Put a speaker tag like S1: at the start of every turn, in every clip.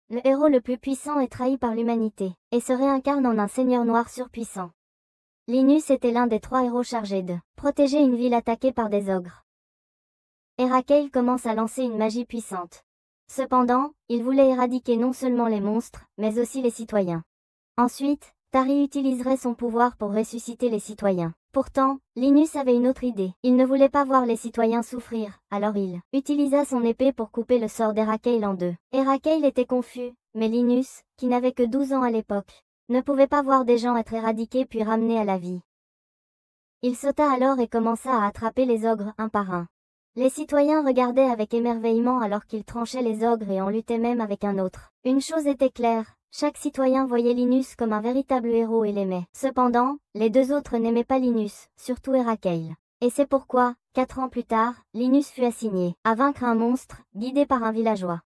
S1: Le héros le plus puissant est trahi par l'humanité, et se réincarne en un seigneur noir surpuissant. Linus était l'un des 3 héros chargés de protéger une ville attaquée par des ogres. Erakel commence à lancer une magie puissante. Cependant, il voulait éradiquer non seulement les monstres, mais aussi les citoyens. Ensuite, Tari utiliserait son pouvoir pour ressusciter les citoyens. Pourtant, Linus avait une autre idée. Il ne voulait pas voir les citoyens souffrir, alors il utilisa son épée pour couper le sort d'Erakel en 2. Erakel était confus, mais Linus, qui n'avait que 12 ans à l'époque, ne pouvait pas voir des gens être éradiqués puis ramenés à la vie. Il sauta alors et commença à attraper les ogres un par un. Les citoyens regardaient avec émerveillement alors qu'il tranchait les ogres et en luttait même avec un autre. Une chose était claire, chaque citoyen voyait Linus comme un véritable héros et l'aimait. Cependant, les 2 autres n'aimaient pas Linus, surtout Erakel. Et c'est pourquoi, 4 ans plus tard, Linus fut assigné à vaincre un monstre, guidé par un villageois.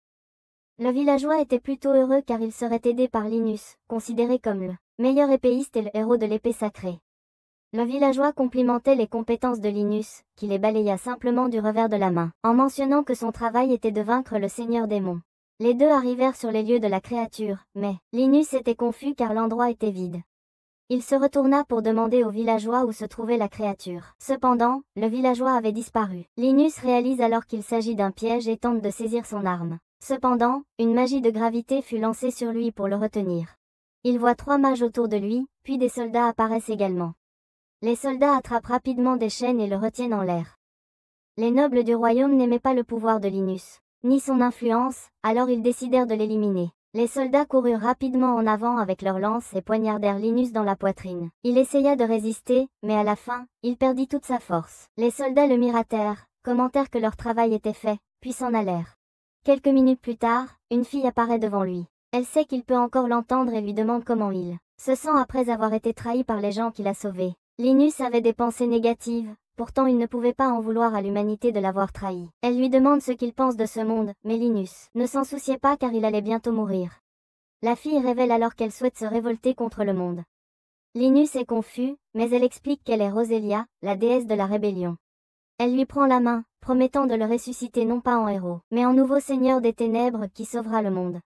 S1: Le villageois était plutôt heureux car il serait aidé par Linus, considéré comme le meilleur épéiste et le héros de l'épée sacrée. Le villageois complimentait les compétences de Linus, qui les balaya simplement du revers de la main, en mentionnant que son travail était de vaincre le seigneur démon. Les 2 arrivèrent sur les lieux de la créature, mais Linus était confus car l'endroit était vide. Il se retourna pour demander au villageois où se trouvait la créature. Cependant, le villageois avait disparu. Linus réalise alors qu'il s'agit d'un piège et tente de saisir son arme. Cependant, une magie de gravité fut lancée sur lui pour le retenir. Il voit 3 mages autour de lui, puis des soldats apparaissent également. Les soldats attrapent rapidement des chaînes et le retiennent en l'air. Les nobles du royaume n'aimaient pas le pouvoir de Linus, ni son influence, alors ils décidèrent de l'éliminer. Les soldats coururent rapidement en avant avec leurs lances et poignardèrent Linus dans la poitrine. Il essaya de résister, mais à la fin, il perdit toute sa force. Les soldats le mirent à terre, commentèrent que leur travail était fait, puis s'en allèrent. Quelques minutes plus tard, une fille apparaît devant lui. Elle sait qu'il peut encore l'entendre et lui demande comment il se sent après avoir été trahi par les gens qu'il a sauvés. Linus avait des pensées négatives, pourtant il ne pouvait pas en vouloir à l'humanité de l'avoir trahi. Elle lui demande ce qu'il pense de ce monde, mais Linus ne s'en souciait pas car il allait bientôt mourir. La fille révèle alors qu'elle souhaite se révolter contre le monde. Linus est confus, mais elle explique qu'elle est Roselia, la déesse de la rébellion. Elle lui prend la main, promettant de le ressusciter non pas en héros, mais en nouveau seigneur des ténèbres qui sauvera le monde.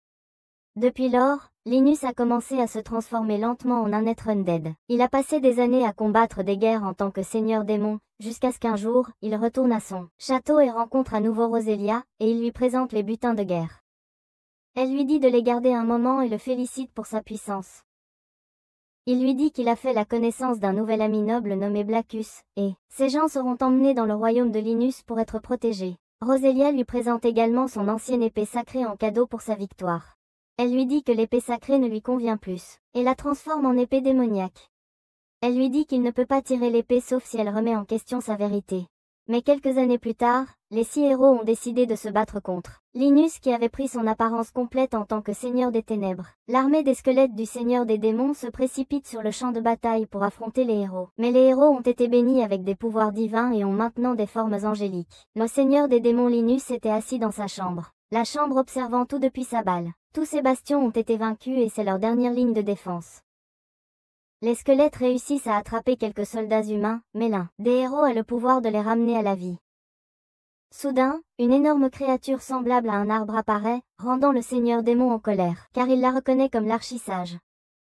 S1: Depuis lors, Linus a commencé à se transformer lentement en un être undead. Il a passé des années à combattre des guerres en tant que seigneur démon, jusqu'à ce qu'un jour, il retourne à son château et rencontre à nouveau Roselia, et il lui présente les butins de guerre. Elle lui dit de les garder un moment et le félicite pour sa puissance. Il lui dit qu'il a fait la connaissance d'un nouvel ami noble nommé Blackus, et ces gens seront emmenés dans le royaume de Linus pour être protégés. Roselia lui présente également son ancienne épée sacrée en cadeau pour sa victoire. Elle lui dit que l'épée sacrée ne lui convient plus, et la transforme en épée démoniaque. Elle lui dit qu'il ne peut pas tirer l'épée sauf si elle remet en question sa vérité. Mais quelques années plus tard, les 6 héros ont décidé de se battre contre Linus qui avait pris son apparence complète en tant que seigneur des ténèbres. L'armée des squelettes du seigneur des démons se précipite sur le champ de bataille pour affronter les héros. Mais les héros ont été bénis avec des pouvoirs divins et ont maintenant des formes angéliques. Le seigneur des démons Linus était assis dans sa chambre. La chambre observant tout depuis sa balle. Tous ces bastions ont été vaincus et c'est leur dernière ligne de défense. Les squelettes réussissent à attraper quelques soldats humains, mais l'un des héros a le pouvoir de les ramener à la vie. Soudain, une énorme créature semblable à un arbre apparaît, rendant le seigneur démon en colère, car il la reconnaît comme l'archisage.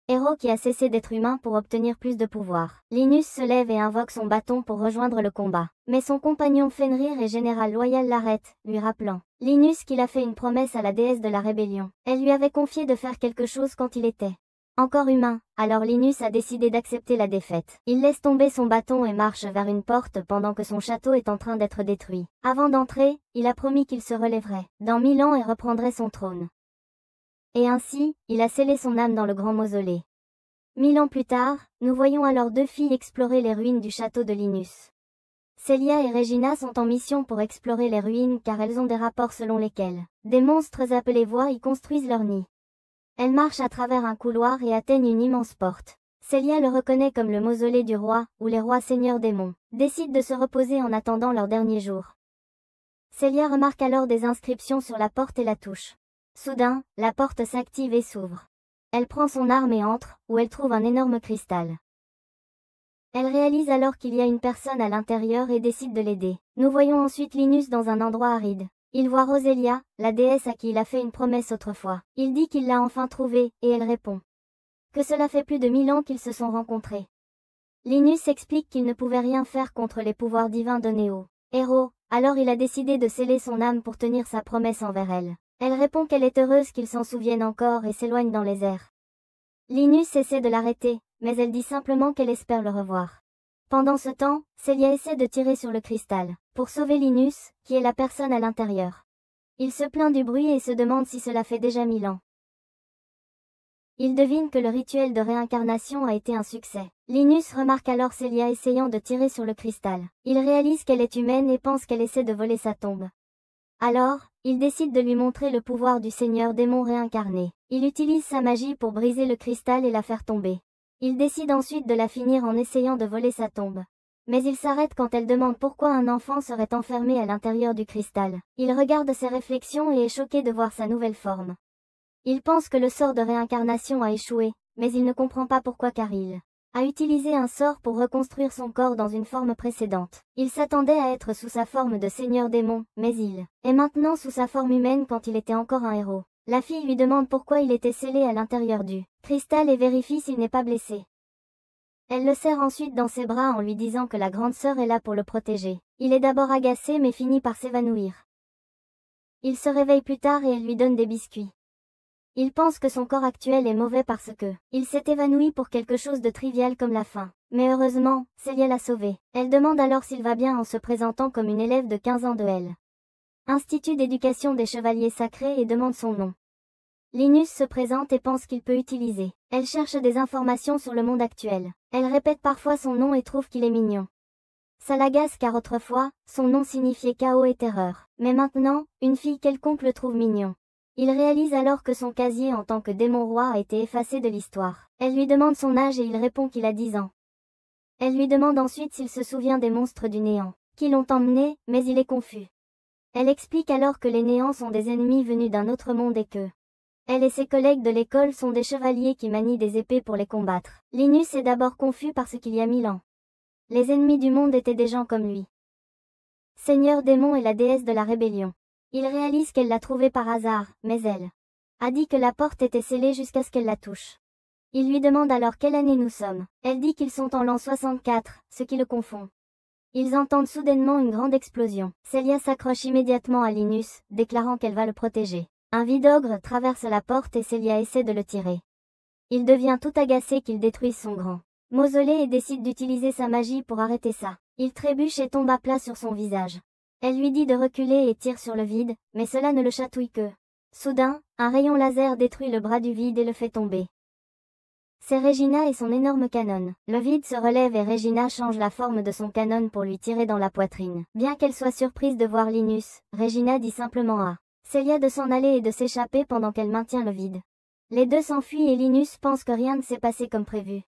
S1: Héros qui a cessé d'être humain pour obtenir plus de pouvoir. Linus se lève et invoque son bâton pour rejoindre le combat. Mais son compagnon Fenrir et général loyal l'arrête, lui rappelant Linus qu'il a fait une promesse à la déesse de la rébellion. Elle lui avait confié de faire quelque chose quand il était encore humain, alors Linus a décidé d'accepter la défaite. Il laisse tomber son bâton et marche vers une porte pendant que son château est en train d'être détruit. Avant d'entrer, il a promis qu'il se relèverait dans 1000 ans et reprendrait son trône. Et ainsi, il a scellé son âme dans le grand mausolée. 1000 ans plus tard, nous voyons alors 2 filles explorer les ruines du château de Linus. Celia et Regina sont en mission pour explorer les ruines car elles ont des rapports selon lesquels des monstres appelés voix y construisent leur nid. Elles marchent à travers un couloir et atteignent une immense porte. Celia le reconnaît comme le mausolée du roi, où les rois seigneurs démons décident de se reposer en attendant leur dernier jour. Celia remarque alors des inscriptions sur la porte et la touche. Soudain, la porte s'active et s'ouvre. Elle prend son arme et entre, où elle trouve un énorme cristal. Elle réalise alors qu'il y a une personne à l'intérieur et décide de l'aider. Nous voyons ensuite Linus dans un endroit aride. Il voit Roselia, la déesse à qui il a fait une promesse autrefois. Il dit qu'il l'a enfin trouvée, et elle répond que cela fait plus de 1000 ans qu'ils se sont rencontrés. Linus explique qu'il ne pouvait rien faire contre les pouvoirs divins donnés au héros, alors il a décidé de sceller son âme pour tenir sa promesse envers elle. Elle répond qu'elle est heureuse qu'il s'en souvienne encore et s'éloigne dans les airs. Linus essaie de l'arrêter, mais elle dit simplement qu'elle espère le revoir. Pendant ce temps, Celia essaie de tirer sur le cristal, pour sauver Linus, qui est la personne à l'intérieur. Il se plaint du bruit et se demande si cela fait déjà 1000 ans. Il devine que le rituel de réincarnation a été un succès. Linus remarque alors Celia essayant de tirer sur le cristal. Il réalise qu'elle est humaine et pense qu'elle essaie de voler sa tombe. Alors, il décide de lui montrer le pouvoir du seigneur démon réincarné. Il utilise sa magie pour briser le cristal et la faire tomber. Il décide ensuite de la finir en essayant de voler sa tombe. Mais il s'arrête quand elle demande pourquoi un enfant serait enfermé à l'intérieur du cristal. Il regarde ses réflexions et est choqué de voir sa nouvelle forme. Il pense que le sort de réincarnation a échoué, mais il ne comprend pas pourquoi car il a utilisé un sort pour reconstruire son corps dans une forme précédente. Il s'attendait à être sous sa forme de seigneur démon, mais il est maintenant sous sa forme humaine quand il était encore un héros. La fille lui demande pourquoi il était scellé à l'intérieur du cristal et vérifie s'il n'est pas blessé. Elle le serre ensuite dans ses bras en lui disant que la grande sœur est là pour le protéger. Il est d'abord agacé mais finit par s'évanouir. Il se réveille plus tard et elle lui donne des biscuits. Il pense que son corps actuel est mauvais parce que il s'est évanoui pour quelque chose de trivial comme la faim. Mais heureusement, Celia l'a sauvé. Elle demande alors s'il va bien en se présentant comme une élève de 15 ans de L. Institut d'éducation des chevaliers sacrés et demande son nom. Linus se présente et pense qu'il peut utiliser. Elle cherche des informations sur le monde actuel. Elle répète parfois son nom et trouve qu'il est mignon. Ça l'agace car autrefois, son nom signifiait chaos et terreur. Mais maintenant, une fille quelconque le trouve mignon. Il réalise alors que son casier en tant que démon roi a été effacé de l'histoire. Elle lui demande son âge et il répond qu'il a 10 ans. Elle lui demande ensuite s'il se souvient des monstres du néant, qui l'ont emmené, mais il est confus. Elle explique alors que les néants sont des ennemis venus d'un autre monde et que elle et ses collègues de l'école sont des chevaliers qui manient des épées pour les combattre. Linus est d'abord confus parce qu'il y a 1000 ans. Les ennemis du monde étaient des gens comme lui. Seigneur démon est la déesse de la rébellion. Il réalise qu'elle l'a trouvée par hasard, mais elle a dit que la porte était scellée jusqu'à ce qu'elle la touche. Il lui demande alors quelle année nous sommes. Elle dit qu'ils sont en l'an 64, ce qui le confond. Ils entendent soudainement une grande explosion. Celia s'accroche immédiatement à Linus, déclarant qu'elle va le protéger. Un vide-ogre traverse la porte et Celia essaie de le tirer. Il devient tout agacé qu'il détruise son grand mausolée et décide d'utiliser sa magie pour arrêter ça. Il trébuche et tombe à plat sur son visage. Elle lui dit de reculer et tire sur le vide, mais cela ne le chatouille que. Soudain, un rayon laser détruit le bras du vide et le fait tomber. C'est Regina et son énorme canon. Le vide se relève et Regina change la forme de son canon pour lui tirer dans la poitrine. Bien qu'elle soit surprise de voir Linus, Regina dit simplement à Celia de s'en aller et de s'échapper pendant qu'elle maintient le vide. Les deux s'enfuient et Linus pense que rien ne s'est passé comme prévu.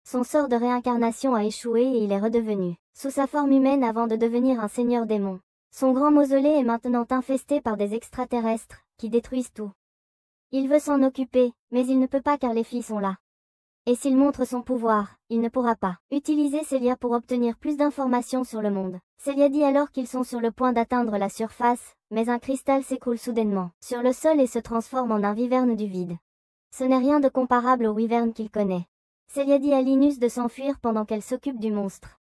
S1: Son sort de réincarnation a échoué et il est redevenu sous sa forme humaine avant de devenir un seigneur démon. Son grand mausolée est maintenant infesté par des extraterrestres, qui détruisent tout. Il veut s'en occuper, mais il ne peut pas car les filles sont là. Et s'il montre son pouvoir, il ne pourra pas utiliser Celia pour obtenir plus d'informations sur le monde. Celia dit alors qu'ils sont sur le point d'atteindre la surface, mais un cristal s'écroule soudainement sur le sol et se transforme en un wyvern du vide. Ce n'est rien de comparable au wyvern qu'il connaît. Celia dit à Linus de s'enfuir pendant qu'elle s'occupe du monstre.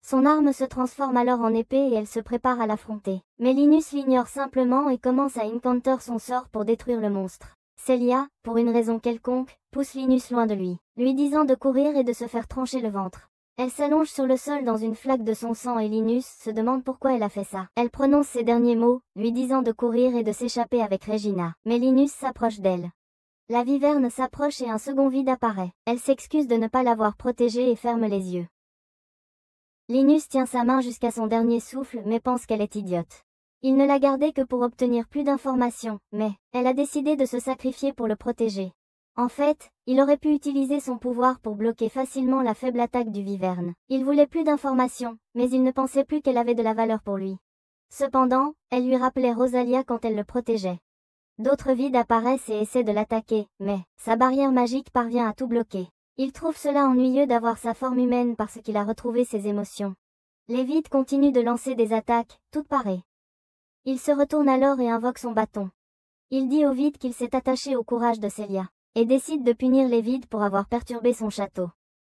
S1: Son arme se transforme alors en épée et elle se prépare à l'affronter. Mais Linus l'ignore simplement et commence à incanter son sort pour détruire le monstre. Celia, pour une raison quelconque, pousse Linus loin de lui disant de courir et de se faire trancher le ventre. Elle s'allonge sur le sol dans une flaque de son sang et Linus se demande pourquoi elle a fait ça. Elle prononce ces derniers mots, lui disant de courir et de s'échapper avec Regina. Mais Linus s'approche d'elle. La wyverne s'approche et un second vide apparaît. Elle s'excuse de ne pas l'avoir protégée et ferme les yeux. Linus tient sa main jusqu'à son dernier souffle mais pense qu'elle est idiote. Il ne l'a gardée que pour obtenir plus d'informations, mais elle a décidé de se sacrifier pour le protéger. En fait, il aurait pu utiliser son pouvoir pour bloquer facilement la faible attaque du wyvern. Il voulait plus d'informations, mais il ne pensait plus qu'elle avait de la valeur pour lui. Cependant, elle lui rappelait Rosalia quand elle le protégeait. D'autres vides apparaissent et essaient de l'attaquer, mais sa barrière magique parvient à tout bloquer. Il trouve cela ennuyeux d'avoir sa forme humaine parce qu'il a retrouvé ses émotions. Les vides continuent de lancer des attaques, toutes pareilles. Il se retourne alors et invoque son bâton. Il dit au vide qu'il s'est attaché au courage de Célia, et décide de punir les vides pour avoir perturbé son château.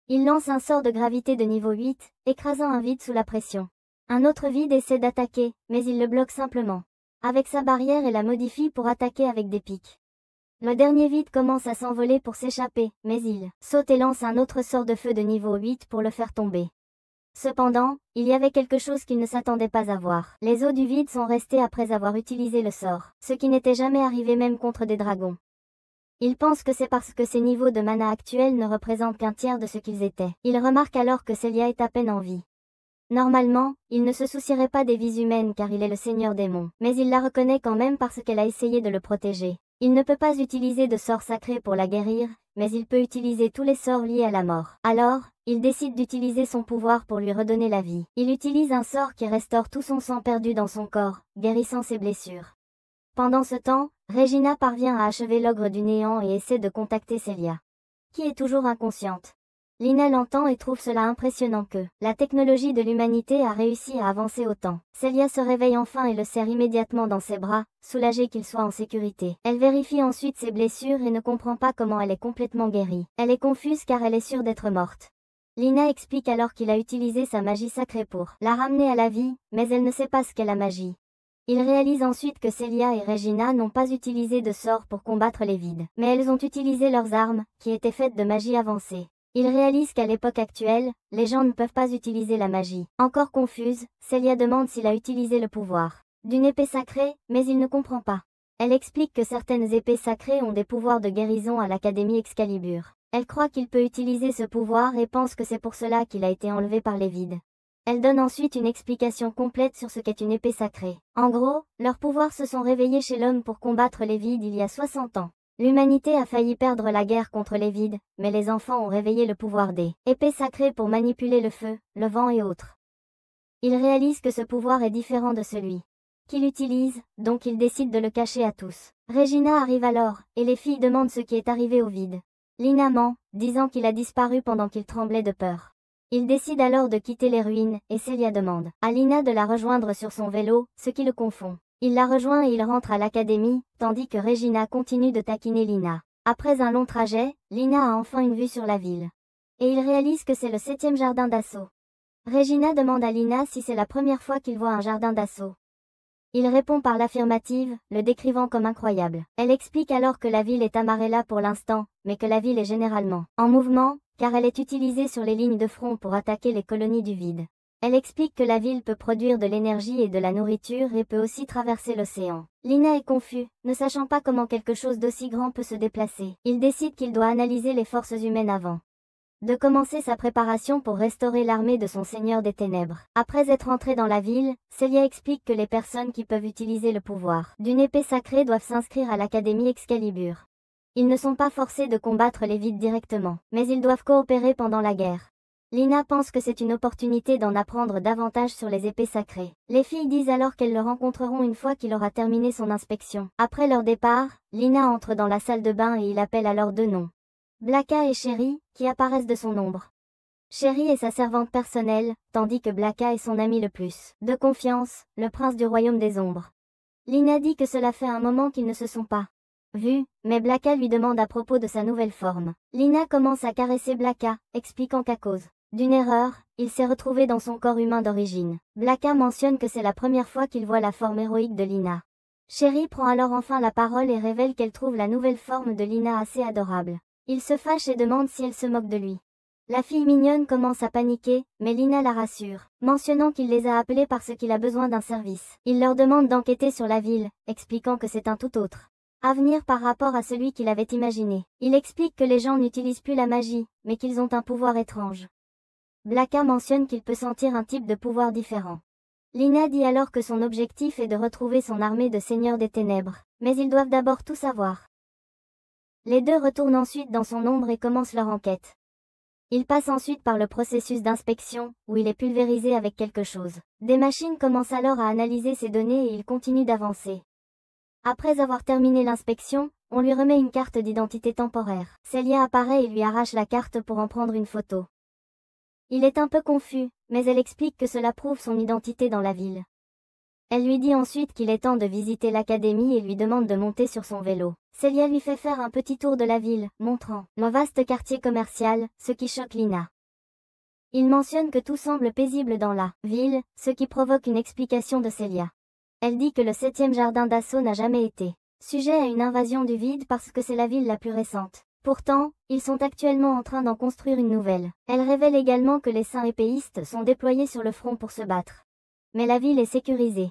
S1: Il lance un sort de gravité de niveau 8, écrasant un vide sous la pression. Un autre vide essaie d'attaquer, mais il le bloque simplement. Avec sa barrière et la modifie pour attaquer avec des pics. Le dernier vide commence à s'envoler pour s'échapper, mais il saute et lance un autre sort de feu de niveau 8 pour le faire tomber. Cependant, il y avait quelque chose qu'il ne s'attendait pas à voir. Les eaux du vide sont restées après avoir utilisé le sort, ce qui n'était jamais arrivé même contre des dragons. Il pense que c'est parce que ses niveaux de mana actuels ne représentent qu'un tiers de ce qu'ils étaient. Il remarque alors que Célia est à peine en vie. Normalement, il ne se soucierait pas des vies humaines car il est le seigneur démon, mais il la reconnaît quand même parce qu'elle a essayé de le protéger. Il ne peut pas utiliser de sorts sacrés pour la guérir, mais il peut utiliser tous les sorts liés à la mort. Alors, il décide d'utiliser son pouvoir pour lui redonner la vie. Il utilise un sort qui restaure tout son sang perdu dans son corps, guérissant ses blessures. Pendant ce temps, Regina parvient à achever l'ogre du néant et essaie de contacter Célia, qui est toujours inconsciente. Lina l'entend et trouve cela impressionnant que la technologie de l'humanité a réussi à avancer autant. Célia se réveille enfin et le serre immédiatement dans ses bras, soulagée qu'il soit en sécurité. Elle vérifie ensuite ses blessures et ne comprend pas comment elle est complètement guérie. Elle est confuse car elle est sûre d'être morte. Lina explique alors qu'il a utilisé sa magie sacrée pour la ramener à la vie, mais elle ne sait pas ce qu'est la magie. Il réalise ensuite que Célia et Regina n'ont pas utilisé de sort pour combattre les vides, mais elles ont utilisé leurs armes, qui étaient faites de magie avancée. Il réalise qu'à l'époque actuelle, les gens ne peuvent pas utiliser la magie. Encore confuse, Célia demande s'il a utilisé le pouvoir d'une épée sacrée, mais il ne comprend pas. Elle explique que certaines épées sacrées ont des pouvoirs de guérison à l'Académie Excalibur. Elle croit qu'il peut utiliser ce pouvoir et pense que c'est pour cela qu'il a été enlevé par les vides. Elle donne ensuite une explication complète sur ce qu'est une épée sacrée. En gros, leurs pouvoirs se sont réveillés chez l'homme pour combattre les vides il y a 60 ans. L'humanité a failli perdre la guerre contre les vides, mais les enfants ont réveillé le pouvoir des épées sacrées pour manipuler le feu, le vent et autres. Il réalise que ce pouvoir est différent de celui qu'il utilise, donc il décide de le cacher à tous. Regina arrive alors, et les filles demandent ce qui est arrivé au vide. Lina ment, disant qu'il a disparu pendant qu'il tremblait de peur. Il décide alors de quitter les ruines, et Célia demande à Lina de la rejoindre sur son vélo, ce qui le confond. Il la rejoint et il rentre à l'académie, tandis que Regina continue de taquiner Lina. Après un long trajet, Lina a enfin une vue sur la ville. Et il réalise que c'est le 7e jardin d'assaut. Regina demande à Lina si c'est la première fois qu'il voit un jardin d'assaut. Il répond par l'affirmative, le décrivant comme incroyable. Elle explique alors que la ville est amarrée là pour l'instant, mais que la ville est généralement en mouvement, car elle est utilisée sur les lignes de front pour attaquer les colonies du vide. Elle explique que la ville peut produire de l'énergie et de la nourriture et peut aussi traverser l'océan. Lina est confus, ne sachant pas comment quelque chose d'aussi grand peut se déplacer. Il décide qu'il doit analyser les forces humaines avant de commencer sa préparation pour restaurer l'armée de son Seigneur des Ténèbres. Après être entré dans la ville, Célia explique que les personnes qui peuvent utiliser le pouvoir d'une épée sacrée doivent s'inscrire à l'Académie Excalibur. Ils ne sont pas forcés de combattre les vides directement, mais ils doivent coopérer pendant la guerre. Lina pense que c'est une opportunité d'en apprendre davantage sur les épées sacrées. Les filles disent alors qu'elles le rencontreront une fois qu'il aura terminé son inspection. Après leur départ, Lina entre dans la salle de bain et il appelle alors deux noms. Blacka et Chérie, qui apparaissent de son ombre. Chérie est sa servante personnelle, tandis que Blacka est son ami le plus de confiance, le prince du royaume des ombres. Lina dit que cela fait un moment qu'ils ne se sont pas vus, mais Blacka lui demande à propos de sa nouvelle forme. Lina commence à caresser Blacka, expliquant qu'à cause d'une erreur, il s'est retrouvé dans son corps humain d'origine. Blacka mentionne que c'est la première fois qu'il voit la forme héroïque de Lina. Chérie prend alors enfin la parole et révèle qu'elle trouve la nouvelle forme de Lina assez adorable. Il se fâche et demande si elle se moque de lui. La fille mignonne commence à paniquer, mais Lina la rassure, mentionnant qu'il les a appelés parce qu'il a besoin d'un service. Il leur demande d'enquêter sur la ville, expliquant que c'est un tout autre avenir par rapport à celui qu'il avait imaginé. Il explique que les gens n'utilisent plus la magie, mais qu'ils ont un pouvoir étrange. Blacka mentionne qu'il peut sentir un type de pouvoir différent. Lina dit alors que son objectif est de retrouver son armée de seigneurs des ténèbres, mais ils doivent d'abord tout savoir. Les deux retournent ensuite dans son ombre et commencent leur enquête. Il passe ensuite par le processus d'inspection, où il est pulvérisé avec quelque chose. Des machines commencent alors à analyser ces données et il continue d'avancer. Après avoir terminé l'inspection, on lui remet une carte d'identité temporaire. Célia apparaît et lui arrache la carte pour en prendre une photo. Il est un peu confus, mais elle explique que cela prouve son identité dans la ville. Elle lui dit ensuite qu'il est temps de visiter l'académie et lui demande de monter sur son vélo. Celia lui fait faire un petit tour de la ville, montrant le vaste quartier commercial, ce qui choque Lina. Il mentionne que tout semble paisible dans la ville, ce qui provoque une explication de Celia. Elle dit que le 7e jardin d'assaut n'a jamais été sujet à une invasion du vide parce que c'est la ville la plus récente. Pourtant, ils sont actuellement en train d'en construire une nouvelle. Elle révèle également que les saints épéistes sont déployés sur le front pour se battre. Mais la ville est sécurisée.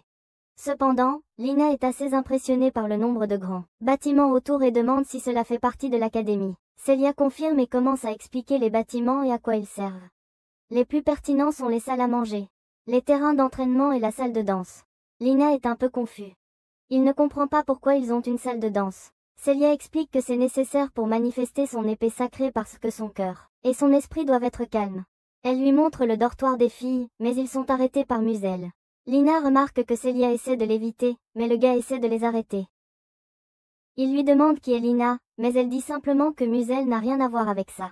S1: Cependant, Lina est assez impressionnée par le nombre de grands bâtiments autour et demande si cela fait partie de l'académie. Celia confirme et commence à expliquer les bâtiments et à quoi ils servent. Les plus pertinents sont les salles à manger, les terrains d'entraînement et la salle de danse. Lina est un peu confus. Il ne comprend pas pourquoi ils ont une salle de danse. Celia explique que c'est nécessaire pour manifester son épée sacrée parce que son cœur et son esprit doivent être calmes. Elle lui montre le dortoir des filles, mais ils sont arrêtés par Musel. Lina remarque que Celia essaie de l'éviter, mais le gars essaie de les arrêter. Il lui demande qui est Lina, mais elle dit simplement que Musel n'a rien à voir avec ça.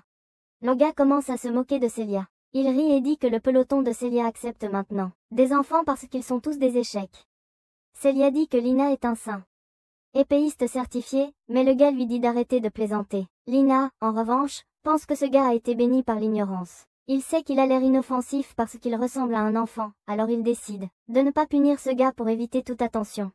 S1: Le gars commence à se moquer de Celia. Il rit et dit que le peloton de Celia accepte maintenant des enfants parce qu'ils sont tous des échecs. Celia dit que Lina est un saint épéiste certifié, mais le gars lui dit d'arrêter de plaisanter. Lina, en revanche, pense que ce gars a été béni par l'ignorance. Il sait qu'il a l'air inoffensif parce qu'il ressemble à un enfant, alors il décide de ne pas punir ce gars pour éviter toute attention.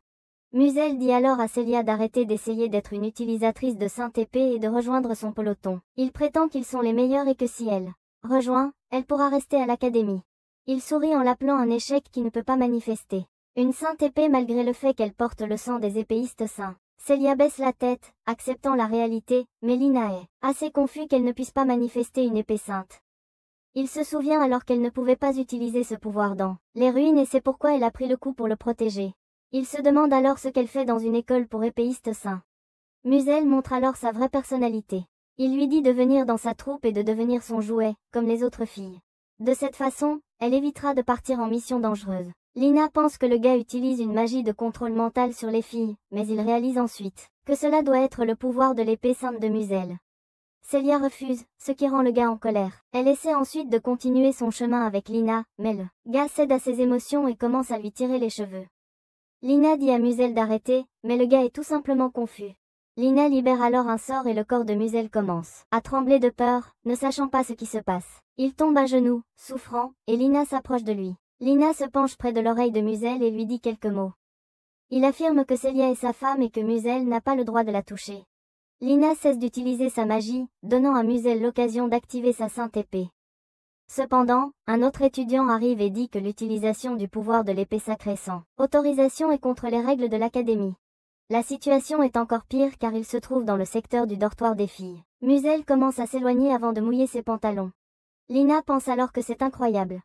S1: Musel dit alors à Celia d'arrêter d'essayer d'être une utilisatrice de sainte épée et de rejoindre son peloton. Il prétend qu'ils sont les meilleurs et que si elle rejoint, elle pourra rester à l'académie. Il sourit en l'appelant un échec qui ne peut pas manifester une sainte épée malgré le fait qu'elle porte le sang des épéistes saints. Celia baisse la tête, acceptant la réalité, mais Lina est assez confus qu'elle ne puisse pas manifester une épée sainte. Il se souvient alors qu'elle ne pouvait pas utiliser ce pouvoir dans les ruines et c'est pourquoi elle a pris le coup pour le protéger. Il se demande alors ce qu'elle fait dans une école pour épéistes saints. Musel montre alors sa vraie personnalité. Il lui dit de venir dans sa troupe et de devenir son jouet, comme les autres filles. De cette façon, elle évitera de partir en mission dangereuse. Lina pense que le gars utilise une magie de contrôle mental sur les filles, mais il réalise ensuite que cela doit être le pouvoir de l'épée sainte de Musel. Celia refuse, ce qui rend le gars en colère. Elle essaie ensuite de continuer son chemin avec Lina, mais le gars cède à ses émotions et commence à lui tirer les cheveux. Lina dit à Musel d'arrêter, mais le gars est tout simplement confus. Lina libère alors un sort et le corps de Musel commence à trembler de peur, ne sachant pas ce qui se passe. Il tombe à genoux, souffrant, et Lina s'approche de lui. Lina se penche près de l'oreille de Musel et lui dit quelques mots. Il affirme que Celia est sa femme et que Musel n'a pas le droit de la toucher. Lina cesse d'utiliser sa magie, donnant à Musel l'occasion d'activer sa sainte épée. Cependant, un autre étudiant arrive et dit que l'utilisation du pouvoir de l'épée sacrée sans autorisation est contre les règles de l'académie. La situation est encore pire car il se trouve dans le secteur du dortoir des filles. Musel commence à s'éloigner avant de mouiller ses pantalons. Lina pense alors que c'est incroyable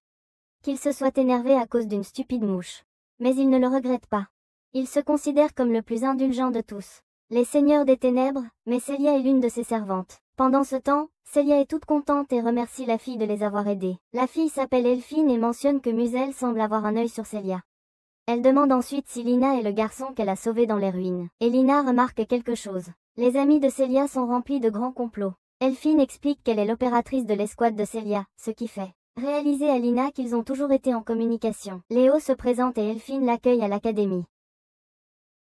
S1: qu'il se soit énervé à cause d'une stupide mouche. Mais il ne le regrette pas. Il se considère comme le plus indulgent de tous. Les seigneurs des ténèbres, mais Celia est l'une de ses servantes. Pendant ce temps, Celia est toute contente et remercie la fille de les avoir aidés. La fille s'appelle Elphine et mentionne que Musel semble avoir un œil sur Celia. Elle demande ensuite si Lina est le garçon qu'elle a sauvé dans les ruines. Et Lina remarque quelque chose. Les amis de Celia sont remplis de grands complots. Elphine explique qu'elle est l'opératrice de l'escouade de Celia, ce qui fait réaliser à Lina qu'ils ont toujours été en communication. Léo se présente et Elphine l'accueille à l'académie.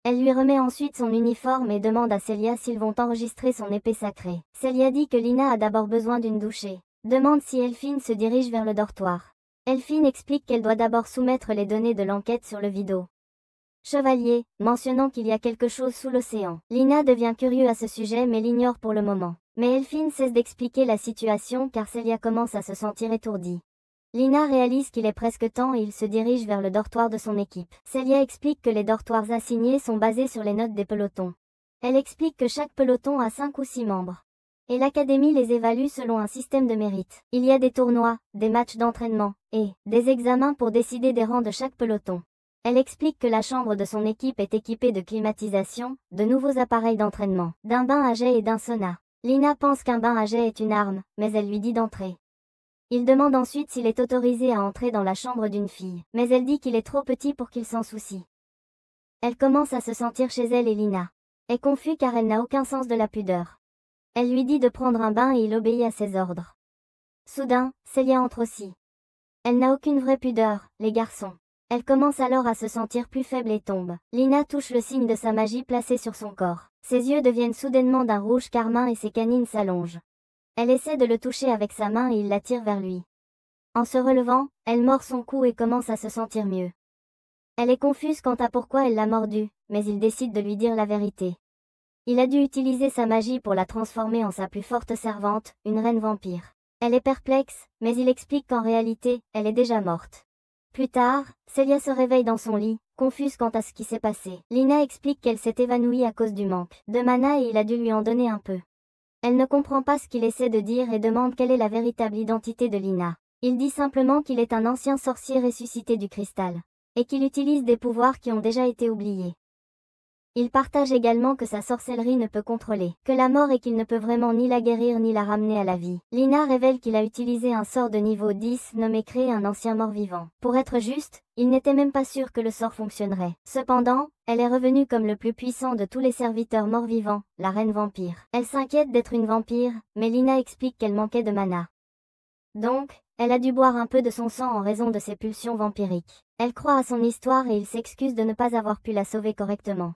S1: Elle lui remet ensuite son uniforme et demande à Celia s'ils vont enregistrer son épée sacrée. Celia dit que Lina a d'abord besoin d'une douche et demande si Elphine se dirige vers le dortoir. Elphine explique qu'elle doit d'abord soumettre les données de l'enquête sur le Vido Chevalier, mentionnant qu'il y a quelque chose sous l'océan. Lina devient curieux à ce sujet mais l'ignore pour le moment. Mais Elphine cesse d'expliquer la situation car Celia commence à se sentir étourdie. Lina réalise qu'il est presque temps et il se dirige vers le dortoir de son équipe. Celia explique que les dortoirs assignés sont basés sur les notes des pelotons. Elle explique que chaque peloton a 5 ou 6 membres. Et l'académie les évalue selon un système de mérite. Il y a des tournois, des matchs d'entraînement, et des examens pour décider des rangs de chaque peloton. Elle explique que la chambre de son équipe est équipée de climatisation, de nouveaux appareils d'entraînement, d'un bain à jet et d'un sauna. Lina pense qu'un bain à jet est une arme, mais elle lui dit d'entrer. Il demande ensuite s'il est autorisé à entrer dans la chambre d'une fille, mais elle dit qu'il est trop petit pour qu'il s'en soucie. Elle commence à se sentir chez elle et Lina est confuse car elle n'a aucun sens de la pudeur. Elle lui dit de prendre un bain et il obéit à ses ordres. Soudain, Celia entre aussi. Elle n'a aucune vraie pudeur, les garçons Elle commence alors à se sentir plus faible et tombe. Lina touche le signe de sa magie placé sur son corps. Ses yeux deviennent soudainement d'un rouge carmin et ses canines s'allongent. Elle essaie de le toucher avec sa main et il l'attire vers lui. En se relevant, elle mord son cou et commence à se sentir mieux. Elle est confuse quant à pourquoi elle l'a mordu, mais il décide de lui dire la vérité. Il a dû utiliser sa magie pour la transformer en sa plus forte servante, une reine vampire. Elle est perplexe, mais il explique qu'en réalité, elle est déjà morte. Plus tard, Celia se réveille dans son lit, confuse quant à ce qui s'est passé. Lina explique qu'elle s'est évanouie à cause du manque de mana et il a dû lui en donner un peu. Elle ne comprend pas ce qu'il essaie de dire et demande quelle est la véritable identité de Lina. Il dit simplement qu'il est un ancien sorcier ressuscité du cristal, et qu'il utilise des pouvoirs qui ont déjà été oubliés. Il partage également que sa sorcellerie ne peut contrôler que la mort et qu'il ne peut vraiment ni la guérir ni la ramener à la vie. Lina révèle qu'il a utilisé un sort de niveau 10 nommé Créer un ancien mort-vivant. Pour être juste, il n'était même pas sûr que le sort fonctionnerait. Cependant, elle est revenue comme le plus puissant de tous les serviteurs morts-vivants, la reine vampire. Elle s'inquiète d'être une vampire, mais Lina explique qu'elle manquait de mana. Donc, elle a dû boire un peu de son sang en raison de ses pulsions vampiriques. Elle croit à son histoire et il s'excuse de ne pas avoir pu la sauver correctement.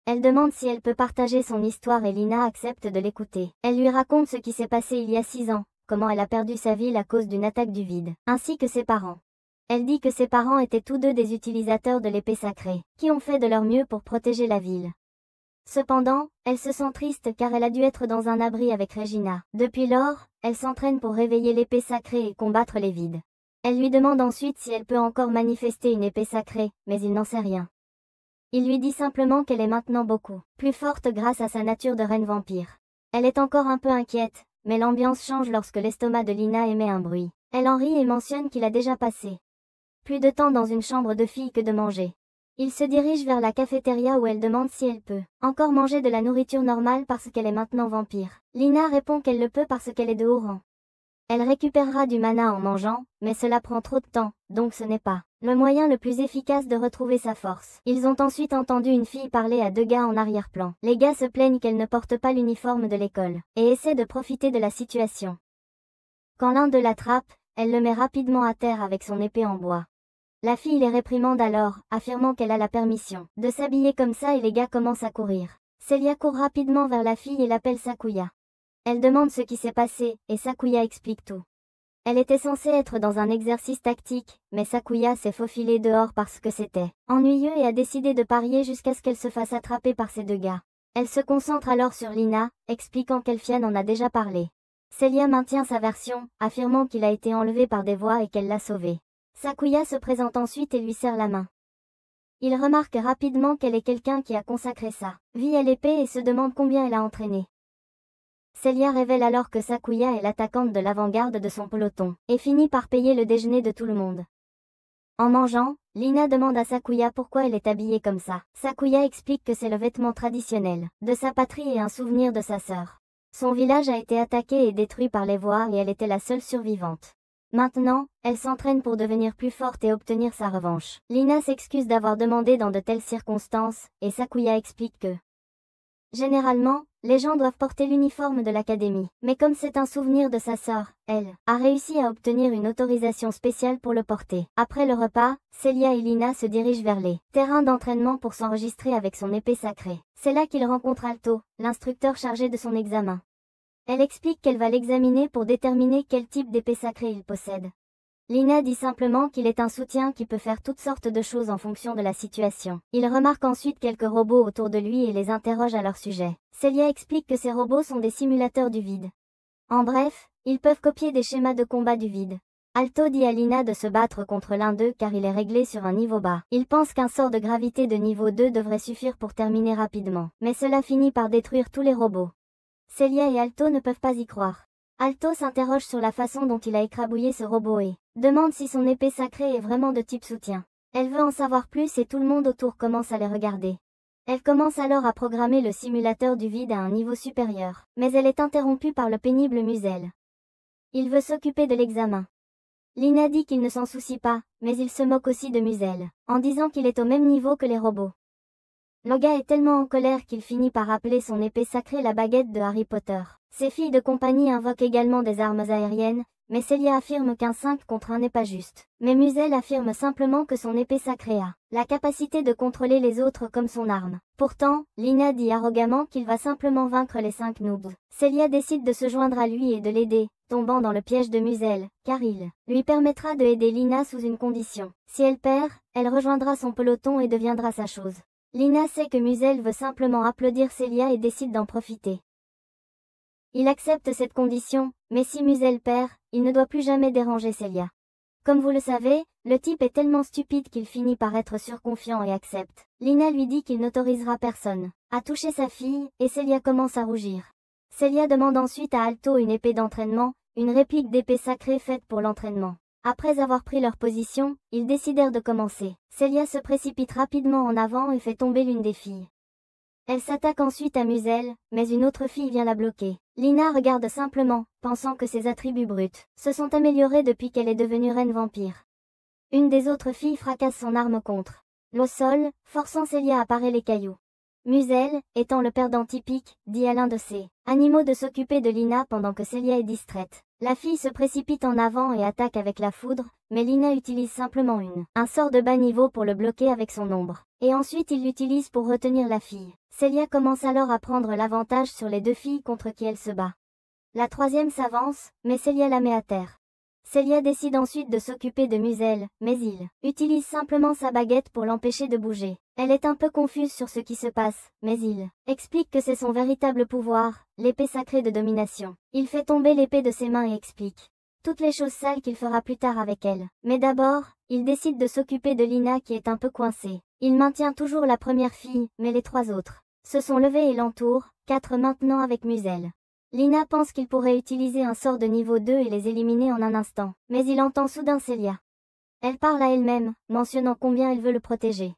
S1: Elle demande si elle peut partager son histoire et Lina accepte de l'écouter. Elle lui raconte ce qui s'est passé il y a 6 ans, comment elle a perdu sa ville à cause d'une attaque du vide, ainsi que ses parents. Elle dit que ses parents étaient tous deux des utilisateurs de l'épée sacrée, qui ont fait de leur mieux pour protéger la ville. Cependant, elle se sent triste car elle a dû être dans un abri avec Regina. Depuis lors, elle s'entraîne pour réveiller l'épée sacrée et combattre les vides. Elle lui demande ensuite si elle peut encore manifester une épée sacrée, mais il n'en sait rien. Il lui dit simplement qu'elle est maintenant beaucoup plus forte grâce à sa nature de reine vampire. Elle est encore un peu inquiète, mais l'ambiance change lorsque l'estomac de Lina émet un bruit. Elle en rit et mentionne qu'il a déjà passé plus de temps dans une chambre de fille que de manger. Il se dirige vers la cafétéria où elle demande si elle peut encore manger de la nourriture normale parce qu'elle est maintenant vampire. Lina répond qu'elle le peut parce qu'elle est de haut rang. Elle récupérera du mana en mangeant, mais cela prend trop de temps, donc ce n'est pas le moyen le plus efficace de retrouver sa force. Ils ont ensuite entendu une fille parler à 2 gars en arrière-plan. Les gars se plaignent qu'elle ne porte pas l'uniforme de l'école, et essaient de profiter de la situation. Quand l'un d'eux l'attrape, elle le met rapidement à terre avec son épée en bois. La fille les réprimande alors, affirmant qu'elle a la permission de s'habiller comme ça et les gars commencent à courir. Celia court rapidement vers la fille et l'appelle Sakuya. Elle demande ce qui s'est passé, et Sakuya explique tout. Elle était censée être dans un exercice tactique, mais Sakuya s'est faufilée dehors parce que c'était ennuyeux et a décidé de parier jusqu'à ce qu'elle se fasse attraper par ces 2 gars. Elle se concentre alors sur Lina, expliquant qu'Elfiane en a déjà parlé. Celia maintient sa version, affirmant qu'il a été enlevé par des voix et qu'elle l'a sauvé. Sakuya se présente ensuite et lui serre la main. Il remarque rapidement qu'elle est quelqu'un qui a consacré sa vie à l'épée et se demande combien elle a entraîné. Celia révèle alors que Sakuya est l'attaquante de l'avant-garde de son peloton, et finit par payer le déjeuner de tout le monde. En mangeant, Lina demande à Sakuya pourquoi elle est habillée comme ça. Sakuya explique que c'est le vêtement traditionnel de sa patrie et un souvenir de sa sœur. Son village a été attaqué et détruit par les voix et elle était la seule survivante. Maintenant, elle s'entraîne pour devenir plus forte et obtenir sa revanche. Lina s'excuse d'avoir demandé dans de telles circonstances, et Sakuya explique que généralement, les gens doivent porter l'uniforme de l'académie. Mais comme c'est un souvenir de sa sœur, elle a réussi à obtenir une autorisation spéciale pour le porter. Après le repas, Celia et Lina se dirigent vers les terrains d'entraînement pour s'enregistrer avec son épée sacrée. C'est là qu'ils rencontrent Alto, l'instructeur chargé de son examen. Elle explique qu'elle va l'examiner pour déterminer quel type d'épée sacrée il possède. Lina dit simplement qu'il est un soutien qui peut faire toutes sortes de choses en fonction de la situation. Il remarque ensuite quelques robots autour de lui et les interroge à leur sujet. Celia explique que ces robots sont des simulateurs du vide. En bref, ils peuvent copier des schémas de combat du vide. Alto dit à Lina de se battre contre l'un d'eux car il est réglé sur un niveau bas. Il pense qu'un sort de gravité de niveau 2 devrait suffire pour terminer rapidement. Mais cela finit par détruire tous les robots. Celia et Alto ne peuvent pas y croire. Alto s'interroge sur la façon dont il a écrabouillé ce robot et demande si son épée sacrée est vraiment de type soutien. Elle veut en savoir plus et tout le monde autour commence à les regarder. Elle commence alors à programmer le simulateur du vide à un niveau supérieur, mais elle est interrompue par le pénible Musel. Il veut s'occuper de l'examen. Lina dit qu'il ne s'en soucie pas, mais il se moque aussi de Musel, en disant qu'il est au même niveau que les robots. Loga est tellement en colère qu'il finit par appeler son épée sacrée la baguette de Harry Potter. Ses filles de compagnie invoquent également des armes aériennes, mais Celia affirme qu'un 5 contre 1 n'est pas juste. Mais Musel affirme simplement que son épée sacrée a la capacité de contrôler les autres comme son arme. Pourtant, Lina dit arrogamment qu'il va simplement vaincre les 5 noobs. Celia décide de se joindre à lui et de l'aider, tombant dans le piège de Musel, car il lui permettra de aider Lina sous une condition. Si elle perd, elle rejoindra son peloton et deviendra sa chose. Lina sait que Musel veut simplement applaudir Celia et décide d'en profiter. Il accepte cette condition, mais si Musel perd, il ne doit plus jamais déranger Celia. Comme vous le savez, le type est tellement stupide qu'il finit par être surconfiant et accepte. Lina lui dit qu'il n'autorisera personne à toucher sa fille, et Celia commence à rougir. Celia demande ensuite à Alto une épée d'entraînement, une réplique d'épée sacrée faite pour l'entraînement. Après avoir pris leur position, ils décidèrent de commencer. Celia se précipite rapidement en avant et fait tomber l'une des filles. Elle s'attaque ensuite à Musel, mais une autre fille vient la bloquer. Lina regarde simplement, pensant que ses attributs bruts se sont améliorés depuis qu'elle est devenue reine vampire. Une des autres filles fracasse son arme contre le sol, forçant Celia à parer les cailloux. Musel, étant le perdant typique, dit à l'un de ses animaux de s'occuper de Lina pendant que Celia est distraite. La fille se précipite en avant et attaque avec la foudre, mais Lina utilise simplement un sort de bas niveau pour le bloquer avec son ombre. Et ensuite il l'utilise pour retenir la fille. Celia commence alors à prendre l'avantage sur les 2 filles contre qui elle se bat. La troisième s'avance, mais Celia la met à terre. Celia décide ensuite de s'occuper de Musel, mais il utilise simplement sa baguette pour l'empêcher de bouger. Elle est un peu confuse sur ce qui se passe, mais il explique que c'est son véritable pouvoir, l'épée sacrée de domination. Il fait tomber l'épée de ses mains et explique toutes les choses sales qu'il fera plus tard avec elle. Mais d'abord, il décide de s'occuper de Lina qui est un peu coincée. Il maintient toujours la première fille, mais les 3 autres se sont levés et l'entourent, 4 maintenant avec Musel. Lina pense qu'il pourrait utiliser un sort de niveau 2 et les éliminer en un instant, mais il entend soudain Celia. Elle parle à elle-même, mentionnant combien elle veut le protéger.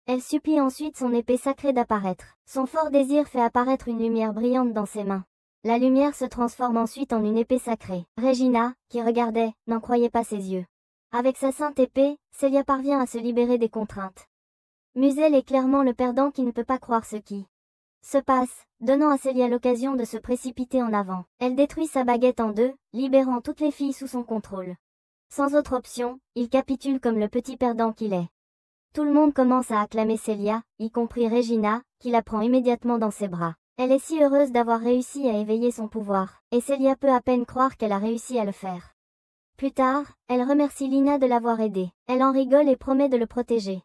S1: Elle supplie ensuite son épée sacrée d'apparaître. Son fort désir fait apparaître une lumière brillante dans ses mains. La lumière se transforme ensuite en une épée sacrée. Regina, qui regardait, n'en croyait pas ses yeux. Avec sa sainte épée, Celia parvient à se libérer des contraintes. Musel est clairement le perdant qui ne peut pas croire ce qui se passe, donnant à Celia l'occasion de se précipiter en avant. Elle détruit sa baguette en 2, libérant toutes les filles sous son contrôle. Sans autre option, il capitule comme le petit perdant qu'il est. Tout le monde commence à acclamer Celia, y compris Regina, qui la prend immédiatement dans ses bras. Elle est si heureuse d'avoir réussi à éveiller son pouvoir, et Celia peut à peine croire qu'elle a réussi à le faire. Plus tard, elle remercie Lina de l'avoir aidée. Elle en rigole et promet de le protéger.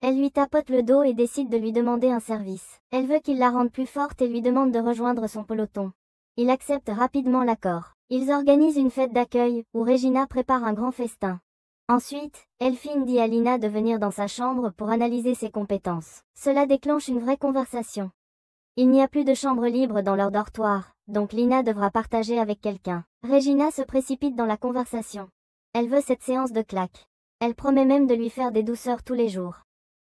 S1: Elle lui tapote le dos et décide de lui demander un service. Elle veut qu'il la rende plus forte et lui demande de rejoindre son peloton. Il accepte rapidement l'accord. Ils organisent une fête d'accueil, où Regina prépare un grand festin. Ensuite, Elphine dit à Lina de venir dans sa chambre pour analyser ses compétences. Cela déclenche une vraie conversation. Il n'y a plus de chambre libre dans leur dortoir, donc Lina devra partager avec quelqu'un. Regina se précipite dans la conversation. Elle veut cette séance de claques. Elle promet même de lui faire des douceurs tous les jours.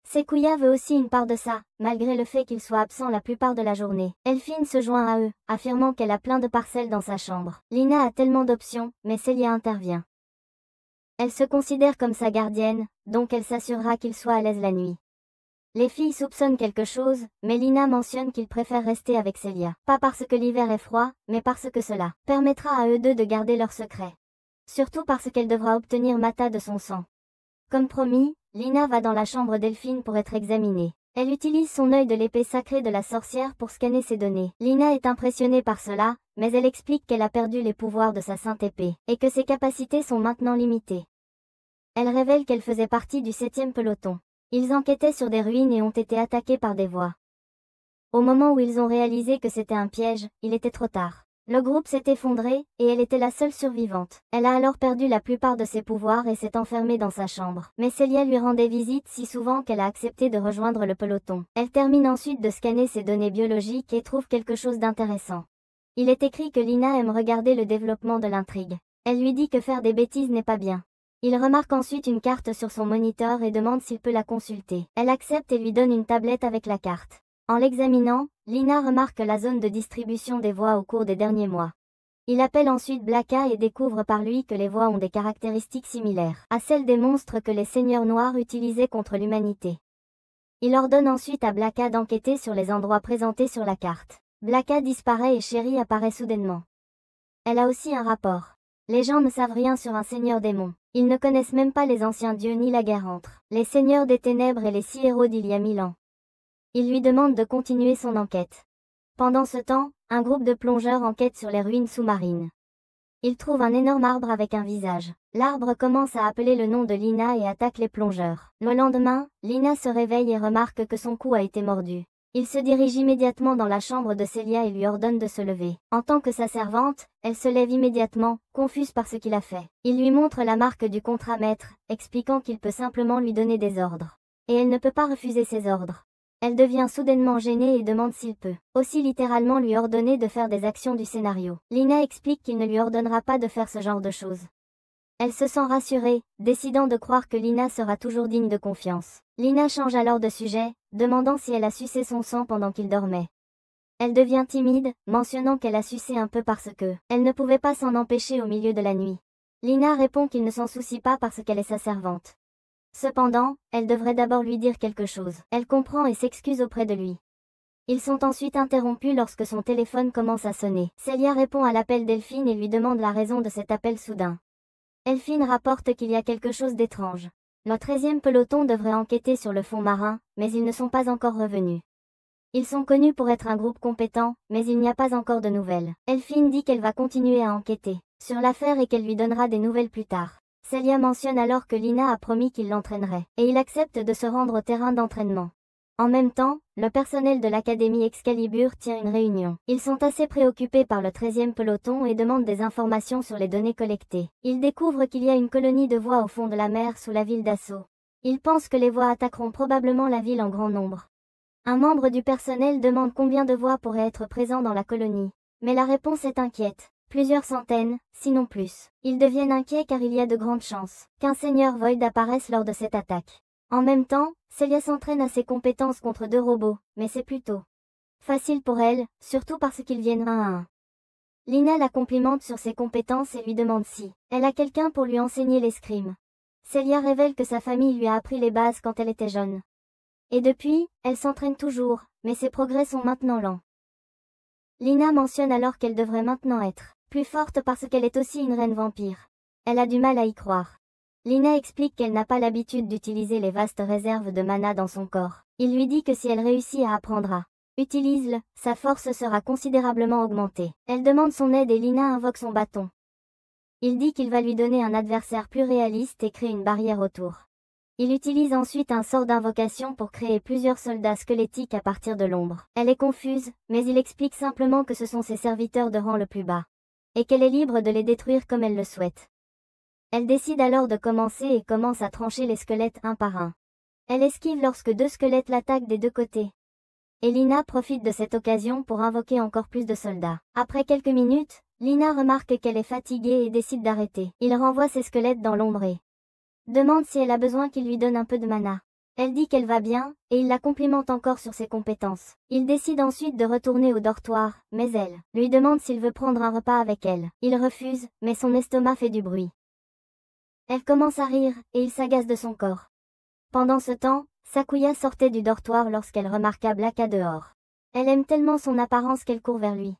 S1: Sekuya veut aussi une part de ça, malgré le fait qu'il soit absent la plupart de la journée. Elphine se joint à eux, affirmant qu'elle a plein de parcelles dans sa chambre. Lina a tellement d'options, mais Celia intervient. Elle se considère comme sa gardienne, donc elle s'assurera qu'il soit à l'aise la nuit. Les filles soupçonnent quelque chose, mais Lina mentionne qu'ils préfèrent rester avec Celia. Pas parce que l'hiver est froid, mais parce que cela permettra à eux deux de garder leur secret. Surtout parce qu'elle devra obtenir Mata de son sang. Comme promis, Lina va dans la chambre d'Elphine pour être examinée. Elle utilise son œil de l'épée sacrée de la sorcière pour scanner ses données. Lina est impressionnée par cela, mais elle explique qu'elle a perdu les pouvoirs de sa sainte épée, et que ses capacités sont maintenant limitées. Elle révèle qu'elle faisait partie du 7e peloton. Ils enquêtaient sur des ruines et ont été attaqués par des voix. Au moment où ils ont réalisé que c'était un piège, il était trop tard. Le groupe s'est effondré, et elle était la seule survivante. Elle a alors perdu la plupart de ses pouvoirs et s'est enfermée dans sa chambre. Mais Celia lui rendait visite si souvent qu'elle a accepté de rejoindre le peloton. Elle termine ensuite de scanner ses données biologiques et trouve quelque chose d'intéressant. Il est écrit que Lina aime regarder le développement de l'intrigue. Elle lui dit que faire des bêtises n'est pas bien. Il remarque ensuite une carte sur son moniteur et demande s'il peut la consulter. Elle accepte et lui donne une tablette avec la carte. En l'examinant, Lina remarque la zone de distribution des voix au cours des derniers mois. Il appelle ensuite Blacka et découvre par lui que les voix ont des caractéristiques similaires à celles des monstres que les seigneurs noirs utilisaient contre l'humanité. Il ordonne ensuite à Blacka d'enquêter sur les endroits présentés sur la carte. Blacka disparaît et Sherry apparaît soudainement. Elle a aussi un rapport. Les gens ne savent rien sur un seigneur démon. Ils ne connaissent même pas les anciens dieux ni la guerre entre les seigneurs des ténèbres et les 6 héros d'il y a 1000 ans. Il lui demande de continuer son enquête. Pendant ce temps, un groupe de plongeurs enquête sur les ruines sous-marines. Ils trouvent un énorme arbre avec un visage. L'arbre commence à appeler le nom de Lina et attaque les plongeurs. Le lendemain, Lina se réveille et remarque que son cou a été mordu. Il se dirige immédiatement dans la chambre de Celia et lui ordonne de se lever. En tant que sa servante, elle se lève immédiatement, confuse par ce qu'il a fait. Il lui montre la marque du contre-maître, expliquant qu'il peut simplement lui donner des ordres. Et elle ne peut pas refuser ses ordres. Elle devient soudainement gênée et demande s'il peut aussi littéralement lui ordonner de faire des actions du scénario. Lina explique qu'il ne lui ordonnera pas de faire ce genre de choses. Elle se sent rassurée, décidant de croire que Lina sera toujours digne de confiance. Lina change alors de sujet, demandant si elle a sucé son sang pendant qu'il dormait. Elle devient timide, mentionnant qu'elle a sucé un peu parce que elle ne pouvait pas s'en empêcher au milieu de la nuit. Lina répond qu'il ne s'en soucie pas parce qu'elle est sa servante. Cependant, elle devrait d'abord lui dire quelque chose. Elle comprend et s'excuse auprès de lui. Ils sont ensuite interrompus lorsque son téléphone commence à sonner. Celia répond à l'appel d'Elphine et lui demande la raison de cet appel soudain. Elphine rapporte qu'il y a quelque chose d'étrange. Le 13e peloton devrait enquêter sur le fond marin, mais ils ne sont pas encore revenus. Ils sont connus pour être un groupe compétent, mais il n'y a pas encore de nouvelles. Elphine dit qu'elle va continuer à enquêter sur l'affaire et qu'elle lui donnera des nouvelles plus tard. Celia mentionne alors que Lina a promis qu'il l'entraînerait, et il accepte de se rendre au terrain d'entraînement. En même temps, le personnel de l'Académie Excalibur tient une réunion. Ils sont assez préoccupés par le 13e peloton et demandent des informations sur les données collectées. Ils découvrent qu'il y a une colonie de voies au fond de la mer sous la ville d'Assaut. Ils pensent que les voies attaqueront probablement la ville en grand nombre. Un membre du personnel demande combien de voies pourraient être présents dans la colonie. Mais la réponse est inquiète. Plusieurs centaines, sinon plus. Ils deviennent inquiets car il y a de grandes chances qu'un seigneur Void apparaisse lors de cette attaque. En même temps, Celia s'entraîne à ses compétences contre 2 robots, mais c'est plutôt facile pour elle, surtout parce qu'ils viennent un à un. Lina la complimente sur ses compétences et lui demande si elle a quelqu'un pour lui enseigner l'escrime. Celia révèle que sa famille lui a appris les bases quand elle était jeune. Et depuis, elle s'entraîne toujours, mais ses progrès sont maintenant lents. Lina mentionne alors qu'elle devrait maintenant être plus forte parce qu'elle est aussi une reine vampire. Elle a du mal à y croire. Lina explique qu'elle n'a pas l'habitude d'utiliser les vastes réserves de mana dans son corps. Il lui dit que si elle réussit à apprendre à utiliser-le, sa force sera considérablement augmentée. Elle demande son aide et Lina invoque son bâton. Il dit qu'il va lui donner un adversaire plus réaliste et crée une barrière autour. Il utilise ensuite un sort d'invocation pour créer plusieurs soldats squelettiques à partir de l'ombre. Elle est confuse, mais il explique simplement que ce sont ses serviteurs de rang le plus bas. Et qu'elle est libre de les détruire comme elle le souhaite. Elle décide alors de commencer et commence à trancher les squelettes un par un. Elle esquive lorsque 2 squelettes l'attaquent des 2 côtés. Et Lina profite de cette occasion pour invoquer encore plus de soldats. Après quelques minutes, Lina remarque qu'elle est fatiguée et décide d'arrêter. Il renvoie ses squelettes dans l'ombre et demande si elle a besoin qu'il lui donne un peu de mana. Elle dit qu'elle va bien, et il la complimente encore sur ses compétences. Il décide ensuite de retourner au dortoir, mais elle lui demande s'il veut prendre un repas avec elle. Il refuse, mais son estomac fait du bruit. Elle commence à rire, et il s'agace de son corps. Pendant ce temps, Sakuya sortait du dortoir lorsqu'elle remarqua Blacka dehors. Elle aime tellement son apparence qu'elle court vers lui.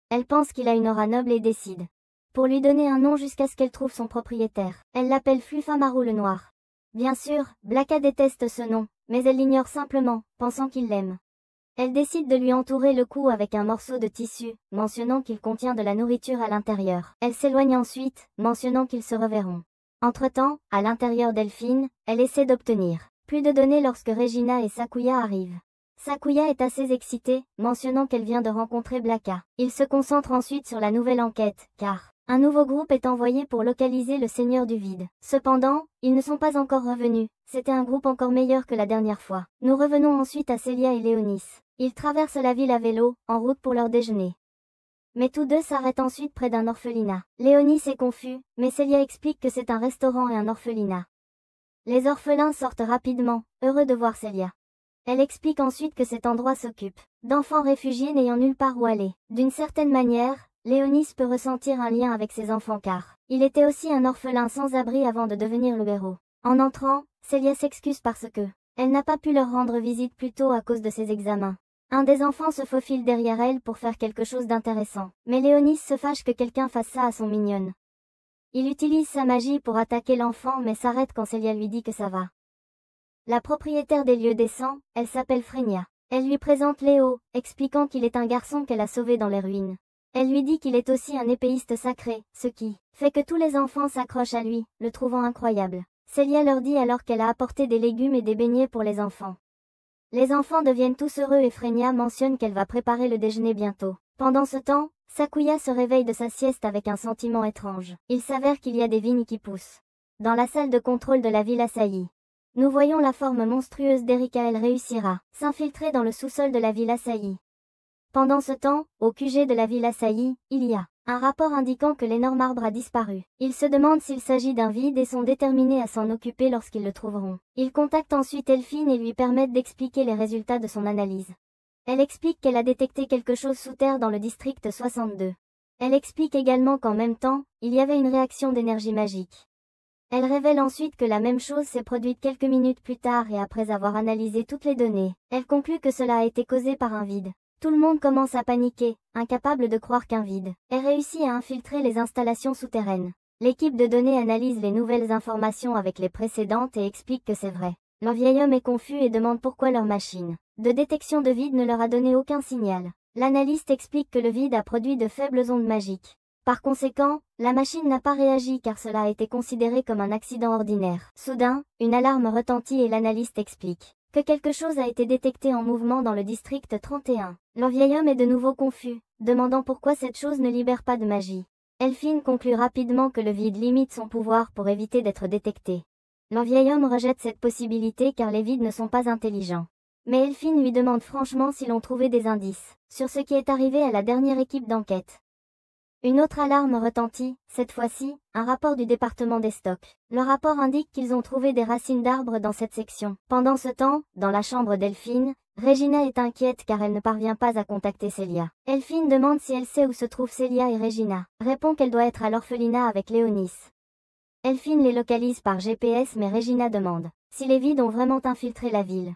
S1: Elle pense qu'il a une aura noble et décide pour lui donner un nom jusqu'à ce qu'elle trouve son propriétaire. Elle l'appelle Flufamaru le Noir. Bien sûr, Blacka déteste ce nom, mais elle l'ignore simplement, pensant qu'il l'aime. Elle décide de lui entourer le cou avec un morceau de tissu, mentionnant qu'il contient de la nourriture à l'intérieur. Elle s'éloigne ensuite, mentionnant qu'ils se reverront. Entre-temps, à l'intérieur d'Elphine, elle essaie d'obtenir plus de données lorsque Regina et Sakuya arrivent. Sakuya est assez excitée, mentionnant qu'elle vient de rencontrer Blacka. Il se concentre ensuite sur la nouvelle enquête, car un nouveau groupe est envoyé pour localiser le Seigneur du Vide. Cependant, ils ne sont pas encore revenus. C'était un groupe encore meilleur que la dernière fois. Nous revenons ensuite à Celia et Léonis. Ils traversent la ville à vélo, en route pour leur déjeuner. Mais tous deux s'arrêtent ensuite près d'un orphelinat. Léonis est confus, mais Celia explique que c'est un restaurant et un orphelinat. Les orphelins sortent rapidement, heureux de voir Celia. Elle explique ensuite que cet endroit s'occupe d'enfants réfugiés n'ayant nulle part où aller. D'une certaine manière, Léonis peut ressentir un lien avec ses enfants car il était aussi un orphelin sans abri avant de devenir le héros. En entrant, Celia s'excuse parce que elle n'a pas pu leur rendre visite plus tôt à cause de ses examens. Un des enfants se faufile derrière elle pour faire quelque chose d'intéressant. Mais Léonis se fâche que quelqu'un fasse ça à son mignonne. Il utilise sa magie pour attaquer l'enfant mais s'arrête quand Célia lui dit que ça va. La propriétaire des lieux descend, elle s'appelle Frenia. Elle lui présente Léo, expliquant qu'il est un garçon qu'elle a sauvé dans les ruines. Elle lui dit qu'il est aussi un épéiste sacré, ce qui fait que tous les enfants s'accrochent à lui, le trouvant incroyable. Célia leur dit alors qu'elle a apporté des légumes et des beignets pour les enfants. Les enfants deviennent tous heureux et Frenia mentionne qu'elle va préparer le déjeuner bientôt. Pendant ce temps, Sakuya se réveille de sa sieste avec un sentiment étrange. Il s'avère qu'il y a des vignes qui poussent. Dans la salle de contrôle de la ville Asahi. Nous voyons la forme monstrueuse d'Erika. Elle réussira s'infiltrer dans le sous-sol de la ville Asahi. Pendant ce temps, au QG de la ville Asahi, il y a un rapport indiquant que l'énorme arbre a disparu. Ils se demandent s'il s'agit d'un vide et sont déterminés à s'en occuper lorsqu'ils le trouveront. Ils contactent ensuite Elphine et lui permettent d'expliquer les résultats de son analyse. Elle explique qu'elle a détecté quelque chose sous terre dans le district 62. Elle explique également qu'en même temps, il y avait une réaction d'énergie magique. Elle révèle ensuite que la même chose s'est produite quelques minutes plus tard et après avoir analysé toutes les données, elle conclut que cela a été causé par un vide. Tout le monde commence à paniquer, incapable de croire qu'un vide ait réussi à infiltrer les installations souterraines. L'équipe de données analyse les nouvelles informations avec les précédentes et explique que c'est vrai. Le vieil homme est confus et demande pourquoi leur machine de détection de vide ne leur a donné aucun signal. L'analyste explique que le vide a produit de faibles ondes magiques. Par conséquent, la machine n'a pas réagi car cela a été considéré comme un accident ordinaire. Soudain, une alarme retentit et l'analyste explique que quelque chose a été détecté en mouvement dans le district 31. Le vieil homme est de nouveau confus, demandant pourquoi cette chose ne libère pas de magie. Elphine conclut rapidement que le vide limite son pouvoir pour éviter d'être détecté. Le vieil homme rejette cette possibilité car les vides ne sont pas intelligents. Mais Elphine lui demande franchement si l'on trouvait des indices sur ce qui est arrivé à la dernière équipe d'enquête. Une autre alarme retentit, cette fois-ci, un rapport du département des stocks. Le rapport indique qu'ils ont trouvé des racines d'arbres dans cette section. Pendant ce temps, dans la chambre d'Elphine, Regina est inquiète car elle ne parvient pas à contacter Célia. Elphine demande si elle sait où se trouvent Célia et Regina. Répond qu'elle doit être à l'orphelinat avec Léonis. Elphine les localise par GPS mais Regina demande si les vides ont vraiment infiltré la ville.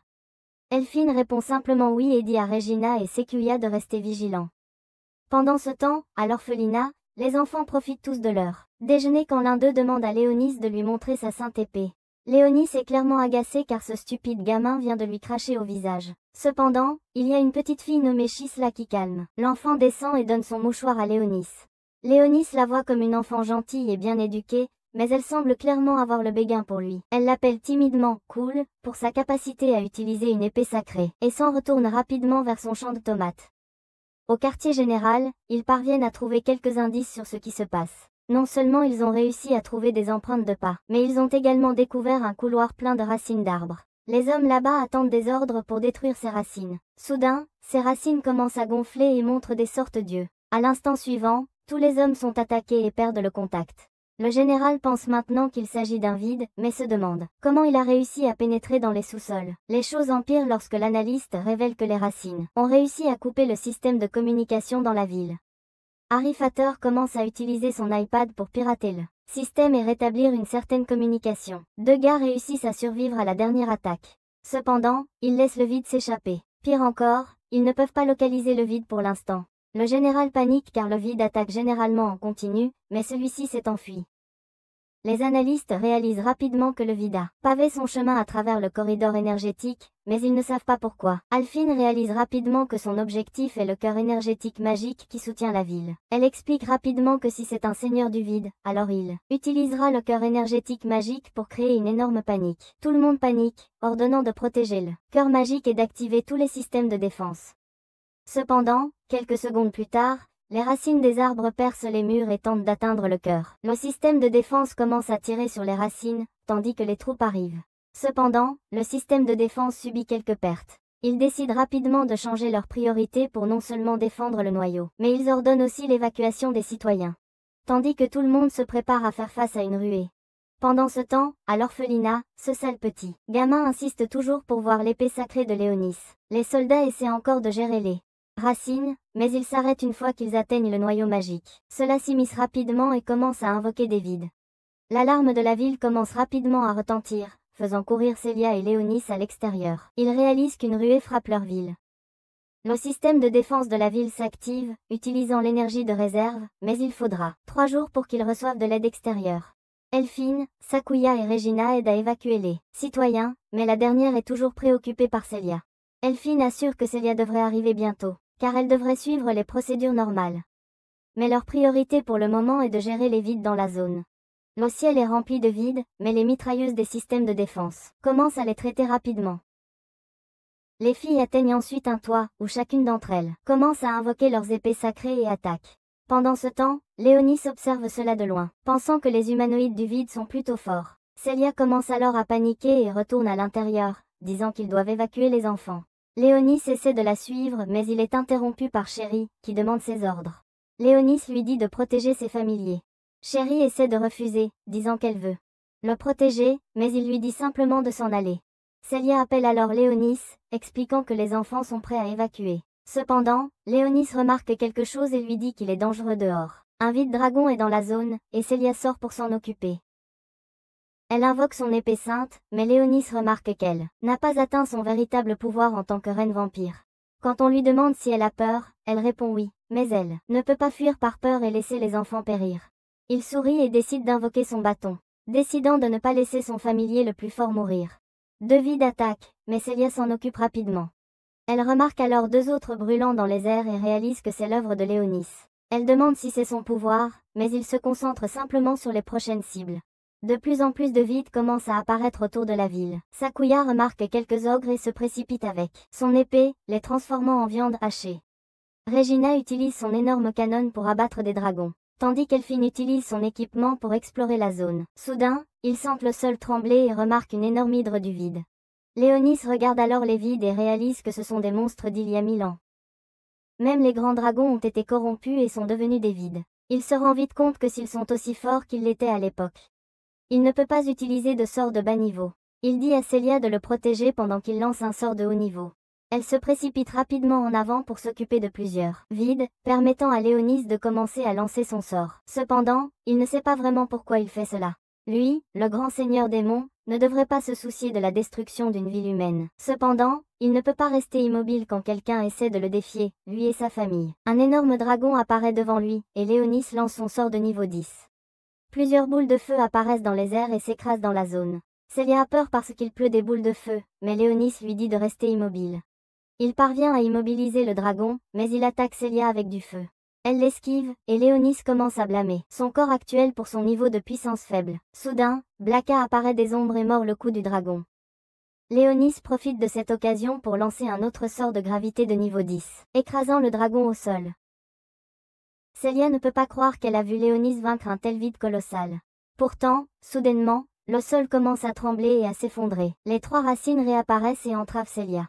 S1: Elphine répond simplement oui et dit à Regina et Sakuya de rester vigilants. Pendant ce temps, à l'orphelinat, les enfants profitent tous de leur déjeuner quand l'un d'eux demande à Léonis de lui montrer sa sainte épée. Léonis est clairement agacé car ce stupide gamin vient de lui cracher au visage. Cependant, il y a une petite fille nommée Chisla qui calme. L'enfant descend et donne son mouchoir à Léonis. Léonis la voit comme une enfant gentille et bien éduquée, mais elle semble clairement avoir le béguin pour lui. Elle l'appelle timidement « cool » pour sa capacité à utiliser une épée sacrée, et s'en retourne rapidement vers son champ de tomates. Au quartier général, ils parviennent à trouver quelques indices sur ce qui se passe. Non seulement ils ont réussi à trouver des empreintes de pas, mais ils ont également découvert un couloir plein de racines d'arbres. Les hommes là-bas attendent des ordres pour détruire ces racines. Soudain, ces racines commencent à gonfler et montrent des sortes d'yeux. À l'instant suivant, tous les hommes sont attaqués et perdent le contact. Le général pense maintenant qu'il s'agit d'un vide, mais se demande comment il a réussi à pénétrer dans les sous-sols. Les choses empirent lorsque l'analyste révèle que les racines ont réussi à couper le système de communication dans la ville. Harry Fatter commence à utiliser son iPad pour pirater le système et rétablir une certaine communication. Deux gars réussissent à survivre à la dernière attaque. Cependant, ils laissent le vide s'échapper. Pire encore, ils ne peuvent pas localiser le vide pour l'instant. Le général panique car le vide attaque généralement en continu, mais celui-ci s'est enfui. Les analystes réalisent rapidement que le vide a pavé son chemin à travers le corridor énergétique, mais ils ne savent pas pourquoi. Alphine réalise rapidement que son objectif est le cœur énergétique magique qui soutient la ville. Elle explique rapidement que si c'est un seigneur du vide, alors il utilisera le cœur énergétique magique pour créer une énorme panique. Tout le monde panique, ordonnant de protéger le cœur magique et d'activer tous les systèmes de défense. Cependant, quelques secondes plus tard, les racines des arbres percent les murs et tentent d'atteindre le cœur. Le système de défense commence à tirer sur les racines, tandis que les troupes arrivent. Cependant, le système de défense subit quelques pertes. Ils décident rapidement de changer leur priorité pour non seulement défendre le noyau, mais ils ordonnent aussi l'évacuation des citoyens. Tandis que tout le monde se prépare à faire face à une ruée. Pendant ce temps, à l'orphelinat, ce sale petit gamin insiste toujours pour voir l'épée sacrée de Léonis. Les soldats essaient encore de gérer les racines, mais ils s'arrêtent une fois qu'ils atteignent le noyau magique. Cela s'immisce rapidement et commence à invoquer des vides. L'alarme de la ville commence rapidement à retentir, faisant courir Célia et Léonis à l'extérieur. Ils réalisent qu'une ruée frappe leur ville. Le système de défense de la ville s'active, utilisant l'énergie de réserve, mais il faudra 3 jours pour qu'ils reçoivent de l'aide extérieure. Elphine, Sakuya et Regina aident à évacuer les citoyens, mais la dernière est toujours préoccupée par Celia. Elphine assure que Celia devrait arriver bientôt, car elle devrait suivre les procédures normales. Mais leur priorité pour le moment est de gérer les vides dans la zone. Le ciel est rempli de vides, mais les mitrailleuses des systèmes de défense commencent à les traiter rapidement. Les filles atteignent ensuite un toit, où chacune d'entre elles commence à invoquer leurs épées sacrées et attaque. Pendant ce temps, Léonis observe cela de loin, pensant que les humanoïdes du vide sont plutôt forts. Celia commence alors à paniquer et retourne à l'intérieur, disant qu'ils doivent évacuer les enfants. Léonis essaie de la suivre mais il est interrompu par Chéri, qui demande ses ordres. Léonis lui dit de protéger ses familiers. Chéri essaie de refuser, disant qu'elle veut le protéger, mais il lui dit simplement de s'en aller. Celia appelle alors Léonis, expliquant que les enfants sont prêts à évacuer. Cependant, Léonis remarque quelque chose et lui dit qu'il est dangereux dehors. Un vide dragon est dans la zone, et Celia sort pour s'en occuper. Elle invoque son épée sainte, mais Léonis remarque qu'elle n'a pas atteint son véritable pouvoir en tant que reine vampire. Quand on lui demande si elle a peur, elle répond oui, mais elle ne peut pas fuir par peur et laisser les enfants périr. Il sourit et décide d'invoquer son bâton, décidant de ne pas laisser son familier le plus fort mourir. 2 vides attaquent, mais Celia s'en occupe rapidement. Elle remarque alors 2 autres brûlants dans les airs et réalise que c'est l'œuvre de Léonis. Elle demande si c'est son pouvoir, mais il se concentre simplement sur les prochaines cibles. De plus en plus de vides commencent à apparaître autour de la ville. Sakuya remarque quelques ogres et se précipite avec son épée, les transformant en viande hachée. Regina utilise son énorme canon pour abattre des dragons, tandis qu'Elphine utilise son équipement pour explorer la zone. Soudain, ils sentent le sol trembler et remarquent une énorme hydre du vide. Léonis regarde alors les vides et réalise que ce sont des monstres d'il y a 1000 ans. Même les grands dragons ont été corrompus et sont devenus des vides. Il se rend vite compte que s'ils sont aussi forts qu'ils l'étaient à l'époque, il ne peut pas utiliser de sort de bas niveau. Il dit à Celia de le protéger pendant qu'il lance un sort de haut niveau. Elle se précipite rapidement en avant pour s'occuper de plusieurs vides, permettant à Léonis de commencer à lancer son sort. Cependant, il ne sait pas vraiment pourquoi il fait cela. Lui, le grand seigneur démon, ne devrait pas se soucier de la destruction d'une ville humaine. Cependant, il ne peut pas rester immobile quand quelqu'un essaie de le défier, lui et sa famille. Un énorme dragon apparaît devant lui, et Léonis lance son sort de niveau 10. Plusieurs boules de feu apparaissent dans les airs et s'écrasent dans la zone. Celia a peur parce qu'il pleut des boules de feu, mais Léonis lui dit de rester immobile. Il parvient à immobiliser le dragon, mais il attaque Celia avec du feu. Elle l'esquive, et Léonis commence à blâmer son corps actuel pour son niveau de puissance faible. Soudain, Blacka apparaît des ombres et mord le cou du dragon. Léonis profite de cette occasion pour lancer un autre sort de gravité de niveau 10, écrasant le dragon au sol. Celia ne peut pas croire qu'elle a vu Léonis vaincre un tel vide colossal. Pourtant, soudainement, le sol commence à trembler et à s'effondrer. Les 3 racines réapparaissent et entravent Celia.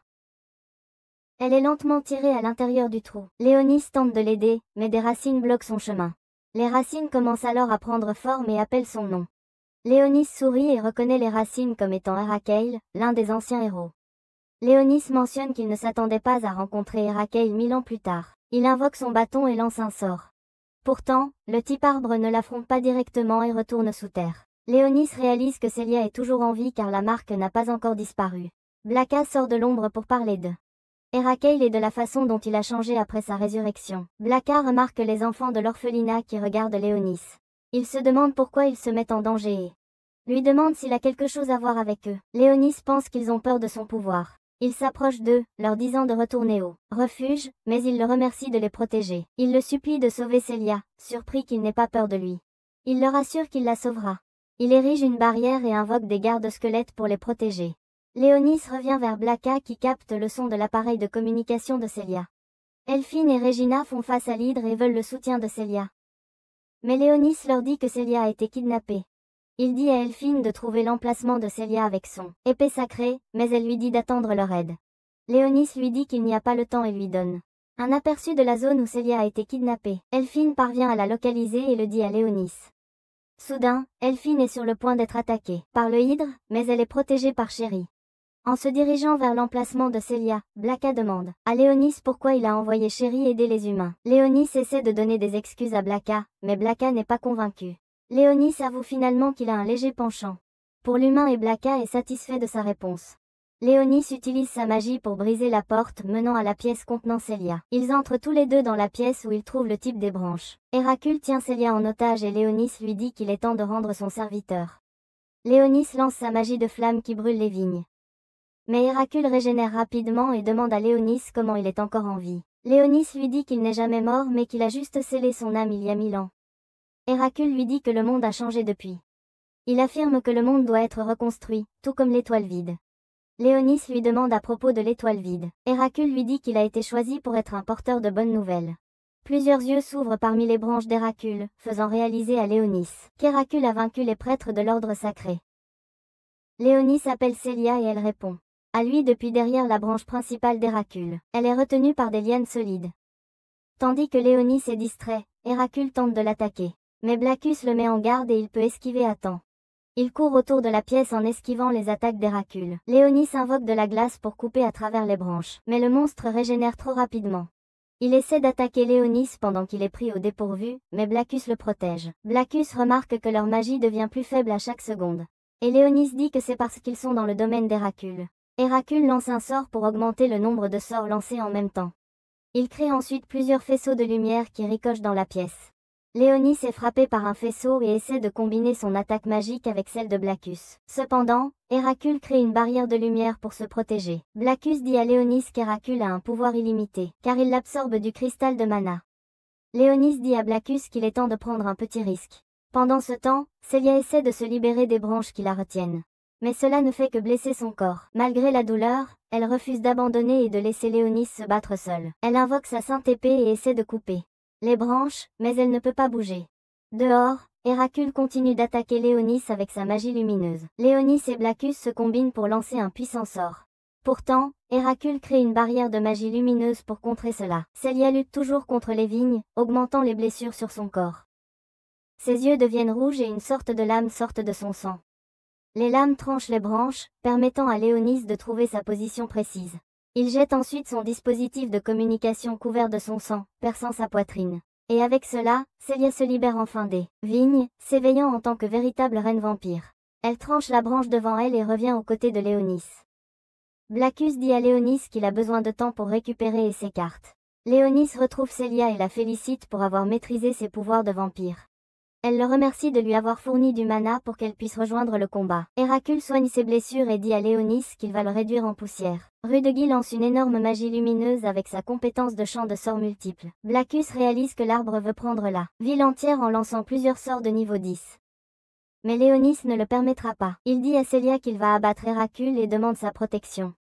S1: Elle est lentement tirée à l'intérieur du trou. Léonis tente de l'aider, mais des racines bloquent son chemin. Les racines commencent alors à prendre forme et appellent son nom. Léonis sourit et reconnaît les racines comme étant Erakeil, l'un des anciens héros. Léonis mentionne qu'il ne s'attendait pas à rencontrer Erakeil 1000 ans plus tard. Il invoque son bâton et lance un sort. Pourtant, le type arbre ne l'affronte pas directement et retourne sous terre. Léonis réalise que Celia est toujours en vie car la marque n'a pas encore disparu. Blacka sort de l'ombre pour parler d'eux. Erakeil et de la façon dont il a changé après sa résurrection. Blacka remarque les enfants de l'orphelinat qui regardent Léonis. Il se demande pourquoi ils se mettent en danger et lui demande s'il a quelque chose à voir avec eux. Léonis pense qu'ils ont peur de son pouvoir. Il s'approche d'eux, leur disant de retourner au refuge, mais il le remercie de les protéger. Il le supplie de sauver Celia, surpris qu'il n'ait pas peur de lui. Il leur assure qu'il la sauvera. Il érige une barrière et invoque des gardes-squelettes pour les protéger. Léonis revient vers Blacka qui capte le son de l'appareil de communication de Celia. Elphine et Regina font face à l'hydre et veulent le soutien de Celia. Mais Léonis leur dit que Celia a été kidnappée. Il dit à Elphine de trouver l'emplacement de Celia avec son épée sacrée, mais elle lui dit d'attendre leur aide. Léonis lui dit qu'il n'y a pas le temps et lui donne un aperçu de la zone où Celia a été kidnappée. Elphine parvient à la localiser et le dit à Léonis. Soudain, Elphine est sur le point d'être attaquée par le hydre, mais elle est protégée par Chéri. En se dirigeant vers l'emplacement de Celia, Blacka demande à Léonis pourquoi il a envoyé Chéri aider les humains. Léonis essaie de donner des excuses à Blacka, mais Blacka n'est pas convaincu. Léonis avoue finalement qu'il a un léger penchant pour l'humain et Blacka est satisfait de sa réponse. Léonis utilise sa magie pour briser la porte menant à la pièce contenant Célia. Ils entrent tous les deux dans la pièce où ils trouvent le type des branches. Héracule tient Célia en otage et Léonis lui dit qu'il est temps de rendre son serviteur. Léonis lance sa magie de flamme qui brûle les vignes. Mais Héracule régénère rapidement et demande à Léonis comment il est encore en vie. Léonis lui dit qu'il n'est jamais mort mais qu'il a juste scellé son âme il y a 1000 ans. Héracule lui dit que le monde a changé depuis. Il affirme que le monde doit être reconstruit, tout comme l'étoile vide. Léonis lui demande à propos de l'étoile vide. Héracule lui dit qu'il a été choisi pour être un porteur de bonnes nouvelles. Plusieurs yeux s'ouvrent parmi les branches d'Héracule, faisant réaliser à Léonis qu'Héracule a vaincu les prêtres de l'ordre sacré. Léonis appelle Célia et elle répond à lui depuis derrière la branche principale d'Héracule. Elle est retenue par des lianes solides. Tandis que Léonis est distrait, Héracule tente de l'attaquer. Mais Blacchus le met en garde et il peut esquiver à temps. Il court autour de la pièce en esquivant les attaques d'Héracule. Léonis invoque de la glace pour couper à travers les branches, mais le monstre régénère trop rapidement. Il essaie d'attaquer Léonis pendant qu'il est pris au dépourvu, mais Blacchus le protège. Blacchus remarque que leur magie devient plus faible à chaque seconde. Et Léonis dit que c'est parce qu'ils sont dans le domaine d'Héracule. Héracule lance un sort pour augmenter le nombre de sorts lancés en même temps. Il crée ensuite plusieurs faisceaux de lumière qui ricochent dans la pièce. Léonis est frappé par un faisceau et essaie de combiner son attaque magique avec celle de Blacchus. Cependant, Héracule crée une barrière de lumière pour se protéger. Blacchus dit à Léonis qu'Héracule a un pouvoir illimité, car il l'absorbe du cristal de mana. Léonis dit à Blacchus qu'il est temps de prendre un petit risque. Pendant ce temps, Célia essaie de se libérer des branches qui la retiennent. Mais cela ne fait que blesser son corps. Malgré la douleur, elle refuse d'abandonner et de laisser Léonis se battre seule. Elle invoque sa sainte épée et essaie de couper les branches, mais elle ne peut pas bouger. Dehors, Héracule continue d'attaquer Léonis avec sa magie lumineuse. Léonis et Blacchus se combinent pour lancer un puissant sort. Pourtant, Héracule crée une barrière de magie lumineuse pour contrer cela. Célia lutte toujours contre les vignes, augmentant les blessures sur son corps. Ses yeux deviennent rouges et une sorte de lame sort de son sang. Les lames tranchent les branches, permettant à Léonis de trouver sa position précise. Il jette ensuite son dispositif de communication couvert de son sang, perçant sa poitrine. Et avec cela, Célia se libère enfin des vignes, s'éveillant en tant que véritable reine vampire. Elle tranche la branche devant elle et revient aux côtés de Léonis. Blacchus dit à Léonis qu'il a besoin de temps pour récupérer et s'écarte. Léonis retrouve Célia et la félicite pour avoir maîtrisé ses pouvoirs de vampire. Elle le remercie de lui avoir fourni du mana pour qu'elle puisse rejoindre le combat. Héracule soigne ses blessures et dit à Léonis qu'il va le réduire en poussière. Rudeguy lance une énorme magie lumineuse avec sa compétence de champ de sorts multiples. Blacchus réalise que l'arbre veut prendre la ville entière en lançant plusieurs sorts de niveau 10. Mais Léonis ne le permettra pas. Il dit à Célia qu'il va abattre Héracule et demande sa protection.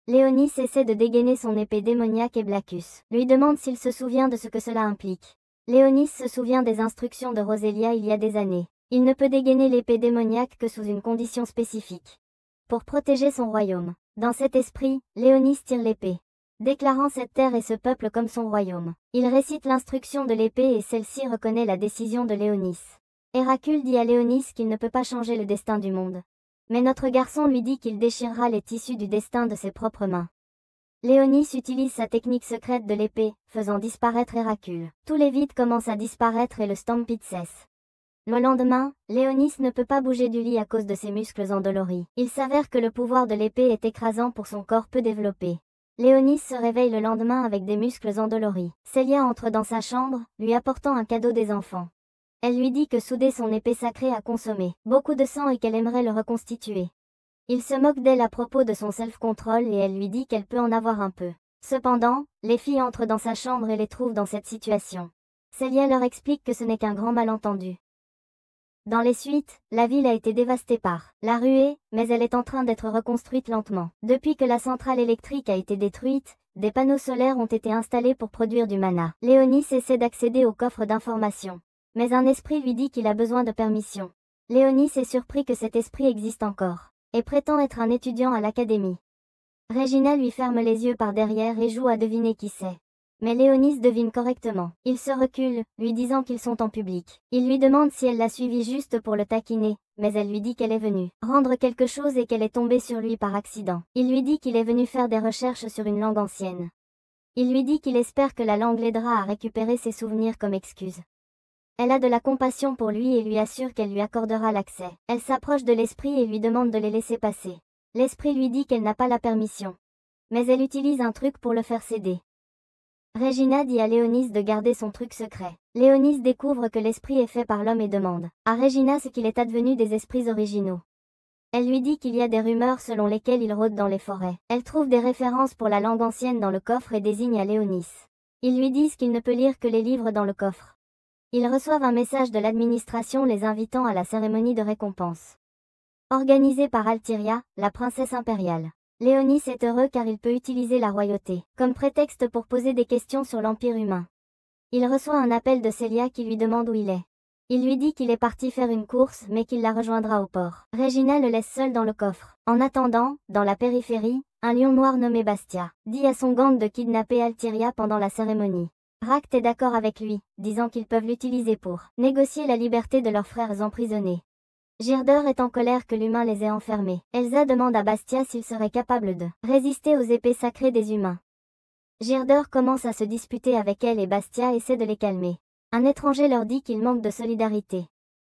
S1: Léonis essaie de dégainer son épée démoniaque et Blacchus lui demande s'il se souvient de ce que cela implique. Léonis se souvient des instructions de Rosélia il y a des années. Il ne peut dégainer l'épée démoniaque que sous une condition spécifique. Pour protéger son royaume. Dans cet esprit, Léonis tire l'épée, déclarant cette terre et ce peuple comme son royaume. Il récite l'instruction de l'épée et celle-ci reconnaît la décision de Léonis. Héracule dit à Léonis qu'il ne peut pas changer le destin du monde. Mais notre garçon lui dit qu'il déchirera les tissus du destin de ses propres mains. Léonis utilise sa technique secrète de l'épée, faisant disparaître Héracule. Tous les vides commencent à disparaître et le stampede cesse. Le lendemain, Léonis ne peut pas bouger du lit à cause de ses muscles endoloris. Il s'avère que le pouvoir de l'épée est écrasant pour son corps peu développé. Léonis se réveille le lendemain avec des muscles endoloris. Célia entre dans sa chambre, lui apportant un cadeau des enfants. Elle lui dit que souder son épée sacrée a consommé beaucoup de sang et qu'elle aimerait le reconstituer. Il se moque d'elle à propos de son self-control et elle lui dit qu'elle peut en avoir un peu. Cependant, les filles entrent dans sa chambre et les trouvent dans cette situation. Célia leur explique que ce n'est qu'un grand malentendu. Dans les suites, la ville a été dévastée par la ruée, mais elle est en train d'être reconstruite lentement. Depuis que la centrale électrique a été détruite, des panneaux solaires ont été installés pour produire du mana. Léonis essaie d'accéder au coffre d'information. Mais un esprit lui dit qu'il a besoin de permission. Léonis est surpris que cet esprit existe encore et prétend être un étudiant à l'académie. Regina lui ferme les yeux par derrière et joue à deviner qui c'est. Mais Léonis devine correctement. Il se recule, lui disant qu'ils sont en public. Il lui demande si elle l'a suivi juste pour le taquiner, mais elle lui dit qu'elle est venue rendre quelque chose et qu'elle est tombée sur lui par accident. Il lui dit qu'il est venu faire des recherches sur une langue ancienne. Il lui dit qu'il espère que la langue l'aidera à récupérer ses souvenirs comme excuse. Elle a de la compassion pour lui et lui assure qu'elle lui accordera l'accès. Elle s'approche de l'esprit et lui demande de les laisser passer. L'esprit lui dit qu'elle n'a pas la permission. Mais elle utilise un truc pour le faire céder. Regina dit à Léonis de garder son truc secret. Léonis découvre que l'esprit est fait par l'homme et demande à Regina ce qu'il est advenu des esprits originaux. Elle lui dit qu'il y a des rumeurs selon lesquelles ils rôdent dans les forêts. Elle trouve des références pour la langue ancienne dans le coffre et désigne à Léonis. Ils lui disent qu'il ne peut lire que les livres dans le coffre. Ils reçoivent un message de l'administration les invitant à la cérémonie de récompense. Organisée par Altiria, la princesse impériale. Léonis est heureux car il peut utiliser la royauté comme prétexte pour poser des questions sur l'Empire humain. Il reçoit un appel de Célia qui lui demande où il est. Il lui dit qu'il est parti faire une course mais qu'il la rejoindra au port. Regina le laisse seul dans le coffre. En attendant, dans la périphérie, un lion noir nommé Bastia dit à son gang de kidnapper Altiria pendant la cérémonie. Ract est d'accord avec lui, disant qu'ils peuvent l'utiliser pour négocier la liberté de leurs frères emprisonnés. Girder est en colère que l'humain les ait enfermés. Elsa demande à Bastia s'il serait capable de résister aux épées sacrées des humains. Girder commence à se disputer avec elle et Bastia essaie de les calmer. Un étranger leur dit qu'il manque de solidarité.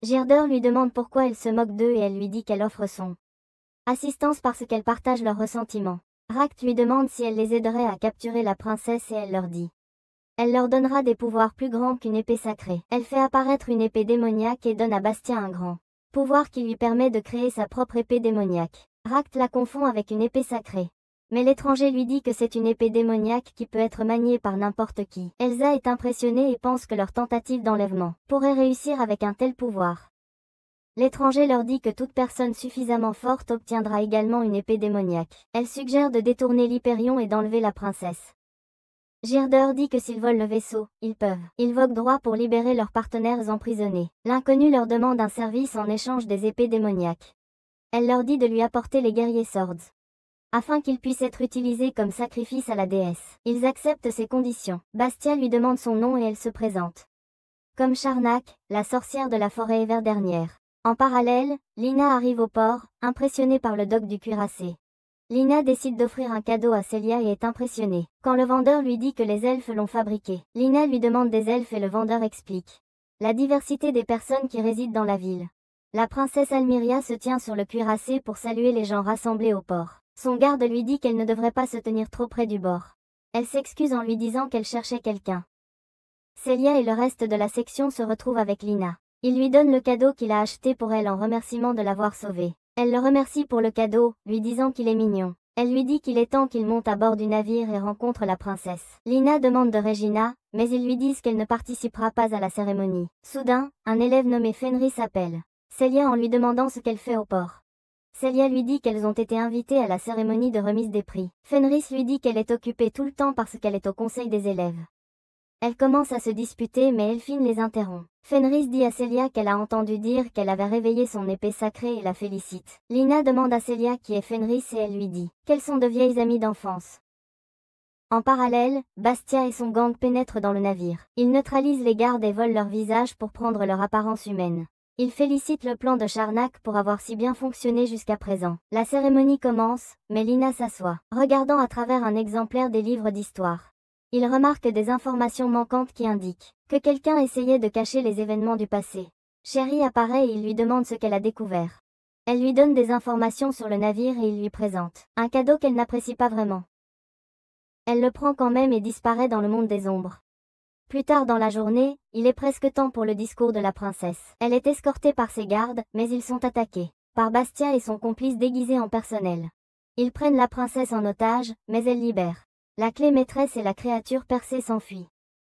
S1: Girder lui demande pourquoi elle se moque d'eux et elle lui dit qu'elle offre son assistance parce qu'elle partage leurs ressentiments. Ract lui demande si elle les aiderait à capturer la princesse et elle leur dit. Elle leur donnera des pouvoirs plus grands qu'une épée sacrée. Elle fait apparaître une épée démoniaque et donne à Bastia un grand pouvoir qui lui permet de créer sa propre épée démoniaque. Ract la confond avec une épée sacrée. Mais l'étranger lui dit que c'est une épée démoniaque qui peut être maniée par n'importe qui. Elsa est impressionnée et pense que leur tentative d'enlèvement pourrait réussir avec un tel pouvoir. L'étranger leur dit que toute personne suffisamment forte obtiendra également une épée démoniaque. Elle suggère de détourner l'Hyperion et d'enlever la princesse. Girder dit que s'ils volent le vaisseau, ils peuvent. Ils voguent droit pour libérer leurs partenaires emprisonnés. L'inconnu leur demande un service en échange des épées démoniaques. Elle leur dit de lui apporter les guerriers Swords, afin qu'ils puissent être utilisés comme sacrifice à la déesse. Ils acceptent ces conditions. Bastia lui demande son nom et elle se présente comme Charnak, la sorcière de la forêt everdernière. En parallèle, Lina arrive au port, impressionnée par le dock du cuirassé. Lina décide d'offrir un cadeau à Célia et est impressionnée quand le vendeur lui dit que les elfes l'ont fabriqué. Lina lui demande des elfes et le vendeur explique la diversité des personnes qui résident dans la ville. La princesse Almiria se tient sur le cuirassé pour saluer les gens rassemblés au port. Son garde lui dit qu'elle ne devrait pas se tenir trop près du bord. Elle s'excuse en lui disant qu'elle cherchait quelqu'un. Célia et le reste de la section se retrouvent avec Lina. Il lui donne le cadeau qu'il a acheté pour elle en remerciement de l'avoir sauvée. Elle le remercie pour le cadeau, lui disant qu'il est mignon. Elle lui dit qu'il est temps qu'il monte à bord du navire et rencontre la princesse. Lina demande de Regina, mais ils lui disent qu'elle ne participera pas à la cérémonie. Soudain, un élève nommé Fenris appelle Célia en lui demandant ce qu'elle fait au port. Célia lui dit qu'elles ont été invitées à la cérémonie de remise des prix. Fenris lui dit qu'elle est occupée tout le temps parce qu'elle est au conseil des élèves. Elle commence à se disputer mais Elphine les interrompt. Fenris dit à Célia qu'elle a entendu dire qu'elle avait réveillé son épée sacrée et la félicite. Lina demande à Célia qui est Fenris et elle lui dit qu'elles sont de vieilles amies d'enfance. En parallèle, Bastia et son gang pénètrent dans le navire. Ils neutralisent les gardes et volent leur visage pour prendre leur apparence humaine. Ils félicitent le plan de Charnak pour avoir si bien fonctionné jusqu'à présent. La cérémonie commence, mais Lina s'assoit, regardant à travers un exemplaire des livres d'histoire. Il remarque des informations manquantes qui indiquent que quelqu'un essayait de cacher les événements du passé. Sherry apparaît et il lui demande ce qu'elle a découvert. Elle lui donne des informations sur le navire et il lui présente un cadeau qu'elle n'apprécie pas vraiment. Elle le prend quand même et disparaît dans le monde des ombres. Plus tard dans la journée, il est presque temps pour le discours de la princesse. Elle est escortée par ses gardes, mais ils sont attaqués par Bastia et son complice déguisé en personnel. Ils prennent la princesse en otage, mais elle libère la clé maîtresse et la créature percée s'enfuit.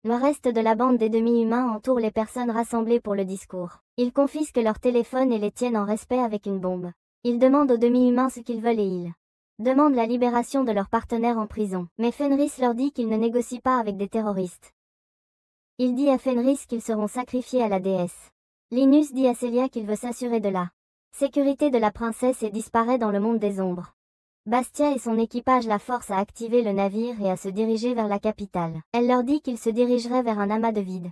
S1: Le reste de la bande des demi-humains entoure les personnes rassemblées pour le discours. Ils confisquent leurs téléphones et les tiennent en respect avec une bombe. Ils demandent aux demi-humains ce qu'ils veulent et ils demandent la libération de leurs partenaires en prison. Mais Fenris leur dit qu'ils ne négocient pas avec des terroristes. Il dit à Fenris qu'ils seront sacrifiés à la déesse. Linus dit à Célia qu'il veut s'assurer de la sécurité de la princesse et disparaît dans le monde des ombres. Bastia et son équipage la forcent à activer le navire et à se diriger vers la capitale. Elle leur dit qu'il se dirigerait vers un amas de vide.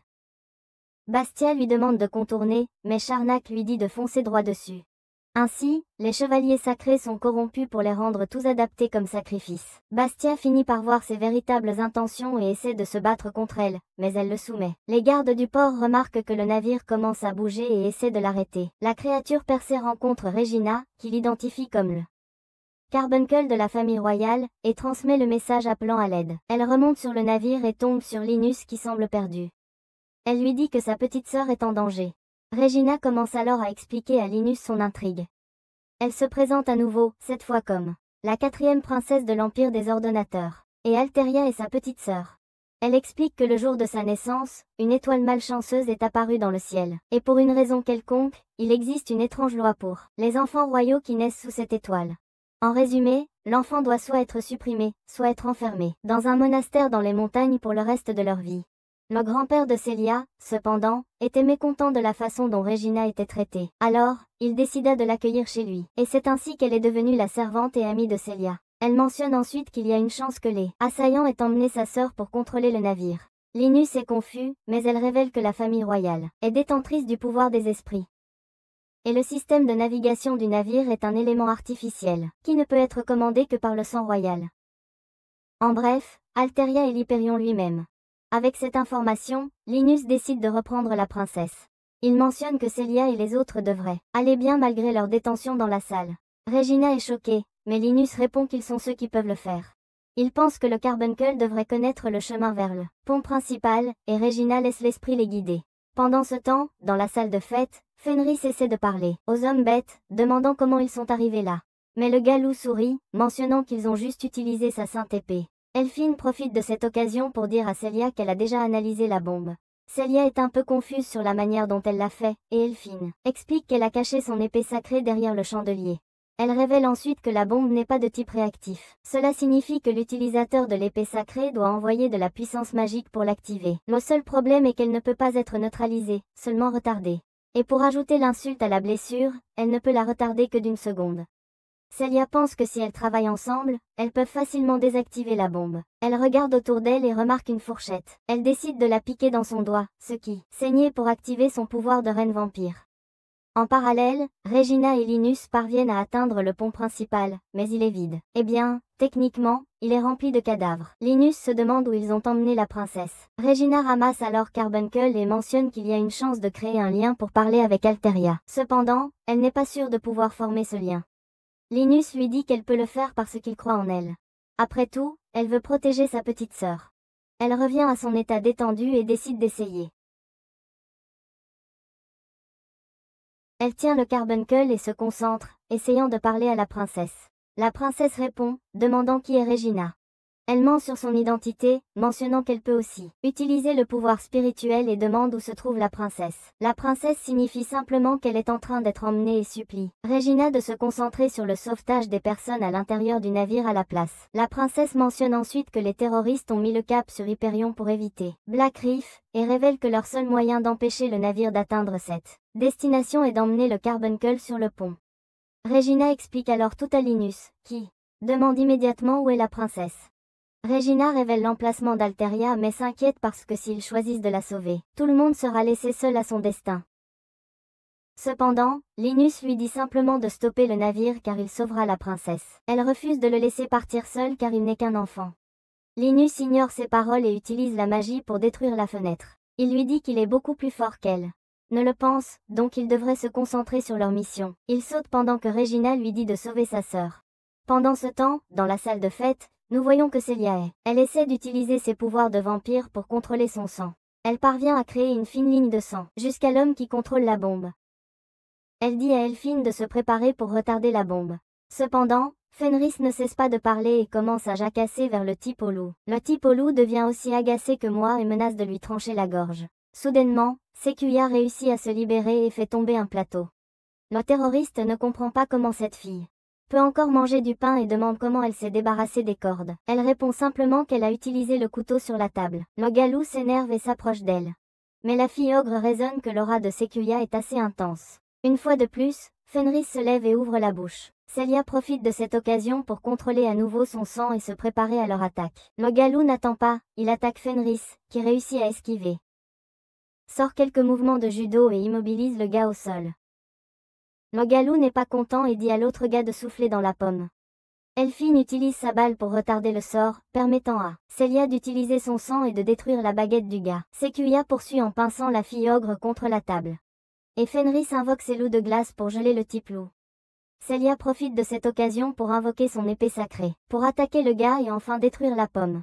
S1: Bastia lui demande de contourner, mais Charnak lui dit de foncer droit dessus. Ainsi, les chevaliers sacrés sont corrompus pour les rendre tous adaptés comme sacrifice. Bastia finit par voir ses véritables intentions et essaie de se battre contre elle, mais elle le soumet. Les gardes du port remarquent que le navire commence à bouger et essaient de l'arrêter. La créature percée rencontre Regina, qui l'identifie comme le carbuncle de la famille royale, et transmet le message appelant à l'aide. Elle remonte sur le navire et tombe sur Linus qui semble perdu. Elle lui dit que sa petite sœur est en danger. Regina commence alors à expliquer à Linus son intrigue. Elle se présente à nouveau, cette fois comme la 4e princesse de l'Empire des Ordonnateurs, et Alteria est sa petite sœur. Elle explique que le jour de sa naissance, une étoile malchanceuse est apparue dans le ciel, et pour une raison quelconque, il existe une étrange loi pour les enfants royaux qui naissent sous cette étoile. En résumé, l'enfant doit soit être supprimé, soit être enfermé dans un monastère dans les montagnes pour le reste de leur vie. Le grand-père de Celia, cependant, était mécontent de la façon dont Regina était traitée. Alors, il décida de l'accueillir chez lui, et c'est ainsi qu'elle est devenue la servante et amie de Celia. Elle mentionne ensuite qu'il y a une chance que les assaillants aient emmené sa sœur pour contrôler le navire. Linus est confus, mais elle révèle que la famille royale est détentrice du pouvoir des esprits. Et le système de navigation du navire est un élément artificiel, qui ne peut être commandé que par le sang royal. En bref, Alteria est l'Hyperion lui-même. Avec cette information, Linus décide de reprendre la princesse. Il mentionne que Celia et les autres devraient aller bien malgré leur détention dans la salle. Regina est choquée, mais Linus répond qu'ils sont ceux qui peuvent le faire. Il pense que le carbuncle devrait connaître le chemin vers le pont principal, et Regina laisse l'esprit les guider. Pendant ce temps, dans la salle de fête, Fenris essaie de parler aux hommes bêtes, demandant comment ils sont arrivés là. Mais le galou sourit, mentionnant qu'ils ont juste utilisé sa sainte épée. Elphine profite de cette occasion pour dire à Celia qu'elle a déjà analysé la bombe. Celia est un peu confuse sur la manière dont elle l'a fait, et Elphine explique qu'elle a caché son épée sacrée derrière le chandelier. Elle révèle ensuite que la bombe n'est pas de type réactif. Cela signifie que l'utilisateur de l'épée sacrée doit envoyer de la puissance magique pour l'activer. Le seul problème est qu'elle ne peut pas être neutralisée, seulement retardée. Et pour ajouter l'insulte à la blessure, elle ne peut la retarder que d'une seconde. Celia pense que si elles travaillent ensemble, elles peuvent facilement désactiver la bombe. Elle regarde autour d'elle et remarque une fourchette. Elle décide de la piquer dans son doigt, ce qui saignait pour activer son pouvoir de reine vampire. En parallèle, Regina et Linus parviennent à atteindre le pont principal, mais il est vide. Eh bien, techniquement, il est rempli de cadavres. Linus se demande où ils ont emmené la princesse. Regina ramasse alors Carbuncle et mentionne qu'il y a une chance de créer un lien pour parler avec Alteria. Cependant, elle n'est pas sûre de pouvoir former ce lien. Linus lui dit qu'elle peut le faire parce qu'il croit en elle. Après tout, elle veut protéger sa petite sœur. Elle revient à son état détendu et décide d'essayer. Elle tient le carbuncle et se concentre, essayant de parler à la princesse. La princesse répond, demandant qui est Regina. Elle ment sur son identité, mentionnant qu'elle peut aussi utiliser le pouvoir spirituel et demande où se trouve la princesse. La princesse signifie simplement qu'elle est en train d'être emmenée et supplie Regina de se concentrer sur le sauvetage des personnes à l'intérieur du navire à la place. La princesse mentionne ensuite que les terroristes ont mis le cap sur Hyperion pour éviter Black Reef, et révèle que leur seul moyen d'empêcher le navire d'atteindre cette destination est d'emmener le carbuncle sur le pont. Regina explique alors tout à Linus, qui demande immédiatement où est la princesse. Regina révèle l'emplacement d'Alteria mais s'inquiète parce que s'ils choisissent de la sauver, tout le monde sera laissé seul à son destin. Cependant, Linus lui dit simplement de stopper le navire car il sauvera la princesse. Elle refuse de le laisser partir seul car il n'est qu'un enfant. Linus ignore ses paroles et utilise la magie pour détruire la fenêtre. Il lui dit qu'il est beaucoup plus fort qu'elle. Ne le pense, donc il devrait se concentrer sur leur mission. Il saute pendant que Regina lui dit de sauver sa sœur. Pendant ce temps, dans la salle de fête, nous voyons que Celia est. Elle essaie d'utiliser ses pouvoirs de vampire pour contrôler son sang. Elle parvient à créer une fine ligne de sang, jusqu'à l'homme qui contrôle la bombe. Elle dit à Elphine de se préparer pour retarder la bombe. Cependant, Fenris ne cesse pas de parler et commence à jacasser vers le type au loup. Le type au loup devient aussi agacé que moi et menace de lui trancher la gorge. Soudainement, Sequoia réussit à se libérer et fait tomber un plateau. Le terroriste ne comprend pas comment cette fille peut encore manger du pain et demande comment elle s'est débarrassée des cordes. Elle répond simplement qu'elle a utilisé le couteau sur la table. Le galou s'énerve et s'approche d'elle. Mais la fille ogre raisonne que l'aura de Sequoia est assez intense. Une fois de plus, Fenris se lève et ouvre la bouche. Celia profite de cette occasion pour contrôler à nouveau son sang et se préparer à leur attaque. Le galou n'attend pas, il attaque Fenris, qui réussit à esquiver. Sort quelques mouvements de judo et immobilise le gars au sol. Le galou n'est pas content et dit à l'autre gars de souffler dans la pomme. Elphine utilise sa balle pour retarder le sort, permettant à Celia d'utiliser son sang et de détruire la baguette du gars. Sequoia poursuit en pinçant la fille ogre contre la table. Et Fenris invoque ses loups de glace pour geler le type loup. Célia profite de cette occasion pour invoquer son épée sacrée, pour attaquer le gars et enfin détruire la pomme.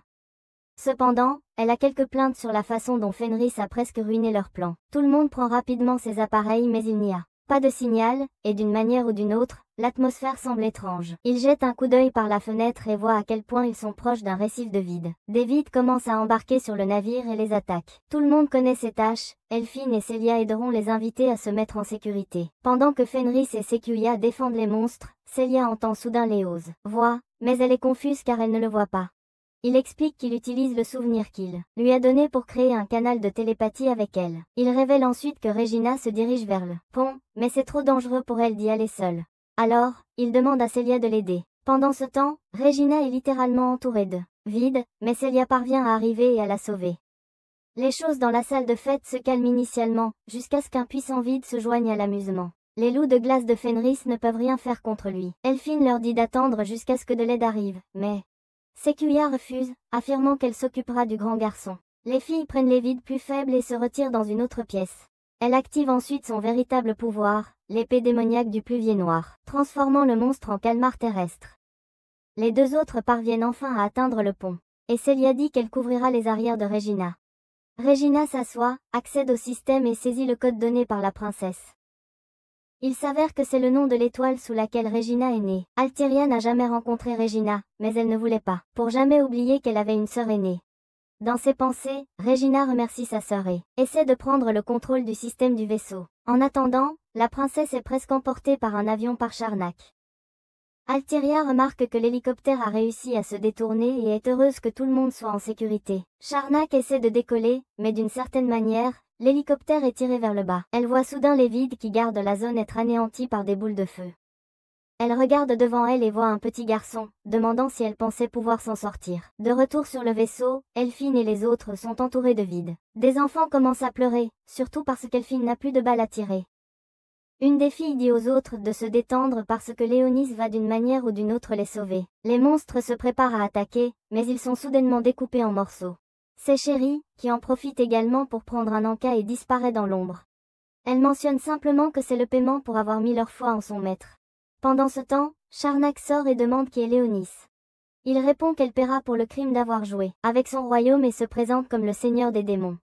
S1: Cependant, elle a quelques plaintes sur la façon dont Fenris a presque ruiné leur plan. Tout le monde prend rapidement ses appareils mais il n'y a pas de signal, et d'une manière ou d'une autre, l'atmosphère semble étrange. Ils jettent un coup d'œil par la fenêtre et voient à quel point ils sont proches d'un récif de vide. Des vides commencent à embarquer sur le navire et les attaquent. Tout le monde connaît ses tâches, Elphine et Célia aideront les invités à se mettre en sécurité. Pendant que Fenris et Sequoia défendent les monstres, Célia entend soudain Léo's voix, mais elle est confuse car elle ne le voit pas. Il explique qu'il utilise le souvenir qu'il lui a donné pour créer un canal de télépathie avec elle. Il révèle ensuite que Regina se dirige vers le pont, mais c'est trop dangereux pour elle d'y aller seule. Alors, il demande à Célia de l'aider. Pendant ce temps, Regina est littéralement entourée de vide, mais Célia parvient à arriver et à la sauver. Les choses dans la salle de fête se calment initialement, jusqu'à ce qu'un puissant vide se joigne à l'amusement. Les loups de glace de Fenris ne peuvent rien faire contre lui. Elphine leur dit d'attendre jusqu'à ce que de l'aide arrive, mais Sequoia refuse, affirmant qu'elle s'occupera du grand garçon. Les filles prennent les vides plus faibles et se retirent dans une autre pièce. Elle active ensuite son véritable pouvoir, l'épée démoniaque du pluvier noir, transformant le monstre en calmar terrestre. Les deux autres parviennent enfin à atteindre le pont, et Célia dit qu'elle couvrira les arrières de Regina. Regina s'assoit, accède au système et saisit le code donné par la princesse. Il s'avère que c'est le nom de l'étoile sous laquelle Regina est née. Altiria n'a jamais rencontré Regina, mais elle ne voulait pas, pour jamais oublier qu'elle avait une sœur aînée. Dans ses pensées, Regina remercie sa sœur et essaie de prendre le contrôle du système du vaisseau. En attendant, la princesse est presque emportée par un avion par Charnak. Altiria remarque que l'hélicoptère a réussi à se détourner et est heureuse que tout le monde soit en sécurité. Charnak essaie de décoller, mais d'une certaine manière, l'hélicoptère est tiré vers le bas. Elle voit soudain les vides qui gardent la zone être anéantis par des boules de feu. Elle regarde devant elle et voit un petit garçon, demandant si elle pensait pouvoir s'en sortir. De retour sur le vaisseau, Elphine et les autres sont entourés de vide. Des enfants commencent à pleurer, surtout parce qu'Elphine n'a plus de balles à tirer. Une des filles dit aux autres de se détendre parce que Léonis va d'une manière ou d'une autre les sauver. Les monstres se préparent à attaquer, mais ils sont soudainement découpés en morceaux. C'est Chérie, qui en profite également pour prendre un encas et disparaît dans l'ombre. Elle mentionne simplement que c'est le paiement pour avoir mis leur foi en son maître. Pendant ce temps, Charnak sort et demande qui est Léonis. Il répond qu'elle paiera pour le crime d'avoir joué avec son royaume et se présente comme le seigneur des démons.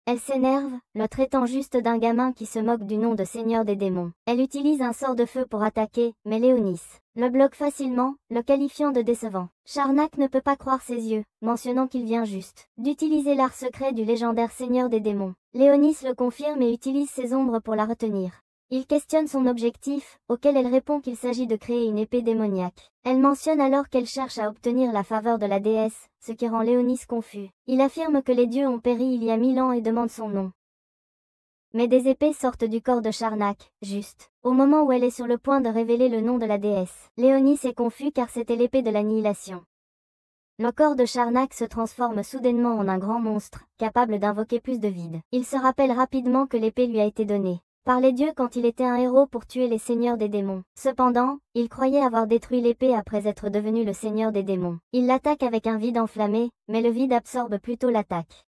S1: Elle s'énerve, le traitant juste d'un gamin qui se moque du nom de seigneur des démons. Elle utilise un sort de feu pour attaquer, mais Léonis le bloque facilement, le qualifiant de décevant. Charnak ne peut pas croire ses yeux, mentionnant qu'il vient juste d'utiliser l'art secret du légendaire seigneur des démons. Léonis le confirme et utilise ses ombres pour la retenir. Il questionne son objectif, auquel elle répond qu'il s'agit de créer une épée démoniaque. Elle mentionne alors qu'elle cherche à obtenir la faveur de la déesse, ce qui rend Léonis confus. Il affirme que les dieux ont péri il y a 1000 ans et demande son nom. Mais des épées sortent du corps de Charnak, juste au moment où elle est sur le point de révéler le nom de la déesse. Léonis est confus car c'était l'épée de l'annihilation. Le corps de Charnak se transforme soudainement en un grand monstre, capable d'invoquer plus de vide. Il se rappelle rapidement que l'épée lui a été donnée par les dieux quand il était un héros pour tuer les seigneurs des démons. Cependant, il croyait avoir détruit l'épée après être devenu le seigneur des démons. Il l'attaque avec un vide enflammé, mais le vide absorbe plutôt l'attaque.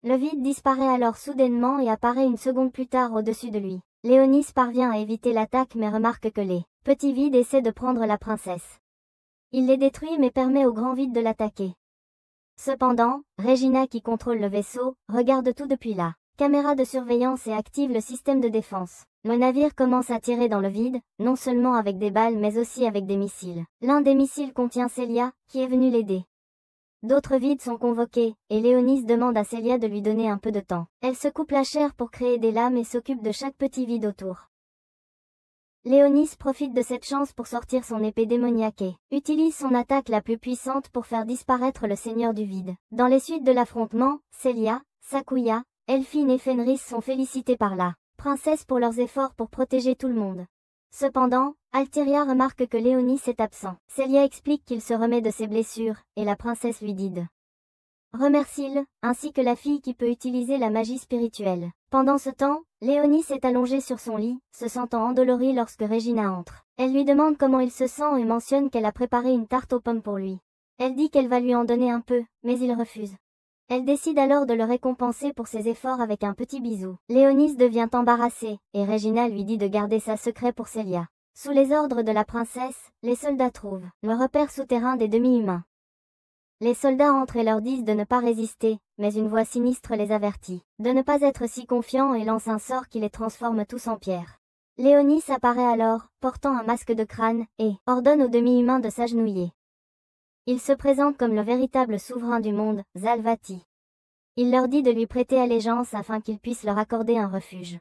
S1: Le vide disparaît alors soudainement et apparaît une seconde plus tard au-dessus de lui. Léonis parvient à éviter l'attaque mais remarque que les petits vides essaient de prendre la princesse. Il les détruit mais permet au grand vide de l'attaquer. Cependant, Regina qui contrôle le vaisseau, regarde tout depuis la caméra de surveillance et active le système de défense. Le navire commence à tirer dans le vide, non seulement avec des balles mais aussi avec des missiles. L'un des missiles contient Célia, qui est venue l'aider. D'autres vides sont convoqués, et Léonis demande à Célia de lui donner un peu de temps. Elle se coupe la chair pour créer des lames et s'occupe de chaque petit vide autour. Léonis profite de cette chance pour sortir son épée démoniaque et utilise son attaque la plus puissante pour faire disparaître le seigneur du vide. Dans les suites de l'affrontement, Célia, Sequoia, Elphine et Fenris sont félicités par la princesse pour leurs efforts pour protéger tout le monde. Cependant, Altiria remarque que Léonis est absent. Célia explique qu'il se remet de ses blessures, et la princesse lui dit de remercie-le, ainsi que la fille qui peut utiliser la magie spirituelle. Pendant ce temps, Léonis est allongé sur son lit, se sentant endolori lorsque Regina entre. Elle lui demande comment il se sent et mentionne qu'elle a préparé une tarte aux pommes pour lui. Elle dit qu'elle va lui en donner un peu, mais il refuse. Elle décide alors de le récompenser pour ses efforts avec un petit bisou. Léonis devient embarrassé, et Regina lui dit de garder ça secret pour Célia. Sous les ordres de la princesse, les soldats trouvent le repère souterrain des demi-humains. Les soldats entrent et leur disent de ne pas résister, mais une voix sinistre les avertit de ne pas être si confiants et lance un sort qui les transforme tous en pierre. Léonis apparaît alors, portant un masque de crâne, et ordonne aux demi-humains de s'agenouiller. Il se présente comme le véritable souverain du monde, Zalvati. Il leur dit de lui prêter allégeance afin qu'il puisse leur accorder un refuge.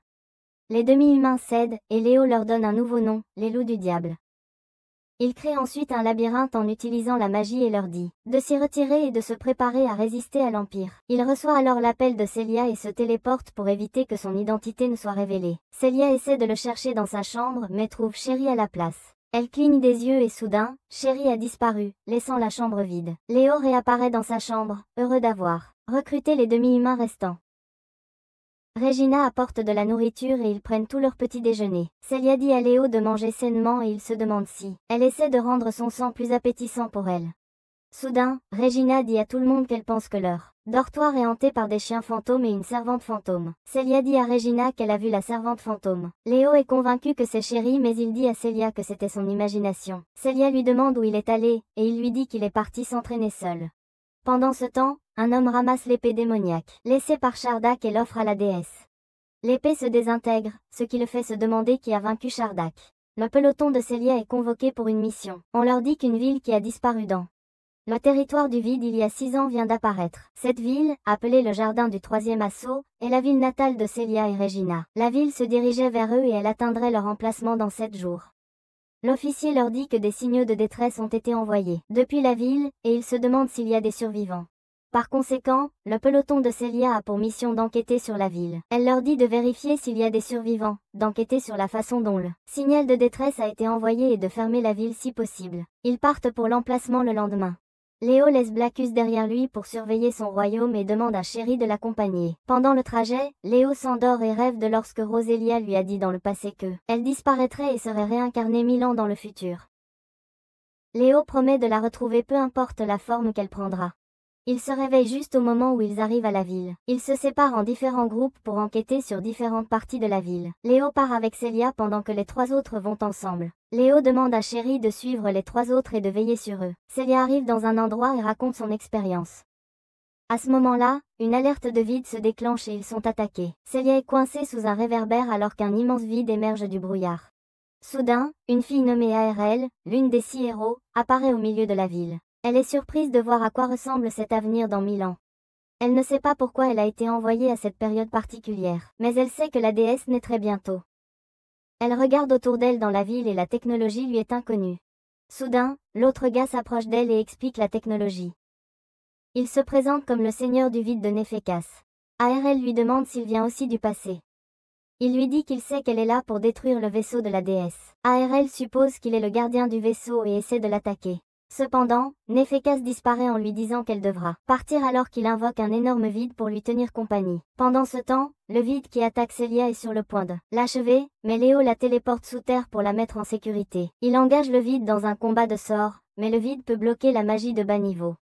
S1: Les demi-humains cèdent, et Léo leur donne un nouveau nom, les loups du diable. Il crée ensuite un labyrinthe en utilisant la magie et leur dit de s'y retirer et de se préparer à résister à l'Empire. Il reçoit alors l'appel de Célia et se téléporte pour éviter que son identité ne soit révélée. Célia essaie de le chercher dans sa chambre mais trouve Chéri à la place. Elle cligne des yeux et soudain, Chéri a disparu, laissant la chambre vide. Léo réapparaît dans sa chambre, heureux d'avoir recruté les demi-humains restants. Regina apporte de la nourriture et ils prennent tout leur petit déjeuner. Célia dit à Léo de manger sainement et il se demande si elle essaie de rendre son sang plus appétissant pour elle. Soudain, Regina dit à tout le monde qu'elle pense que leur dortoir est hanté par des chiens fantômes et une servante fantôme. Célia dit à Regina qu'elle a vu la servante fantôme. Léo est convaincu que c'est Chéri mais il dit à Célia que c'était son imagination. Célia lui demande où il est allé, et il lui dit qu'il est parti s'entraîner seul. Pendant ce temps, un homme ramasse l'épée démoniaque, laissée par Shardak et l'offre à la déesse. L'épée se désintègre, ce qui le fait se demander qui a vaincu Shardak. Le peloton de Célia est convoqué pour une mission. On leur dit qu'une ville qui a disparu dans le territoire du vide il y a 6 ans vient d'apparaître. Cette ville, appelée le Jardin du Troisième Assaut, est la ville natale de Célia et Regina. La ville se dirigeait vers eux et elle atteindrait leur emplacement dans 7 jours. L'officier leur dit que des signaux de détresse ont été envoyés depuis la ville, et ils se demandent s'il y a des survivants. Par conséquent, le peloton de Célia a pour mission d'enquêter sur la ville. Elle leur dit de vérifier s'il y a des survivants, d'enquêter sur la façon dont le signal de détresse a été envoyé et de fermer la ville si possible. Ils partent pour l'emplacement le lendemain. Léo laisse Blackus derrière lui pour surveiller son royaume et demande à Chéri de l'accompagner. Pendant le trajet, Léo s'endort et rêve de lorsque Roselia lui a dit dans le passé que elle disparaîtrait et serait réincarnée 1000 ans dans le futur. Léo promet de la retrouver peu importe la forme qu'elle prendra. Il se réveille juste au moment où ils arrivent à la ville. Ils se séparent en différents groupes pour enquêter sur différentes parties de la ville. Léo part avec Célia pendant que les 3 autres vont ensemble. Léo demande à Chéri de suivre les 3 autres et de veiller sur eux. Célia arrive dans un endroit et raconte son expérience. À ce moment-là, une alerte de vide se déclenche et ils sont attaqués. Célia est coincée sous un réverbère alors qu'un immense vide émerge du brouillard. Soudain, une fille nommée ARL, l'une des 6 héros, apparaît au milieu de la ville. Elle est surprise de voir à quoi ressemble cet avenir dans 1000 ans. Elle ne sait pas pourquoi elle a été envoyée à cette période particulière, mais elle sait que la déesse naîtrait bientôt. Elle regarde autour d'elle dans la ville et la technologie lui est inconnue. Soudain, l'autre gars s'approche d'elle et explique la technologie. Il se présente comme le seigneur du vide de Nefekas. ARL lui demande s'il vient aussi du passé. Il lui dit qu'il sait qu'elle est là pour détruire le vaisseau de la déesse. ARL suppose qu'il est le gardien du vaisseau et essaie de l'attaquer. Cependant, Nefekas disparaît en lui disant qu'elle devra partir alors qu'il invoque un énorme vide pour lui tenir compagnie. Pendant ce temps, le vide qui attaque Célia est sur le point de l'achever, mais Léo la téléporte sous terre pour la mettre en sécurité. Il engage le vide dans un combat de sorts, mais le vide peut bloquer la magie de bas niveau.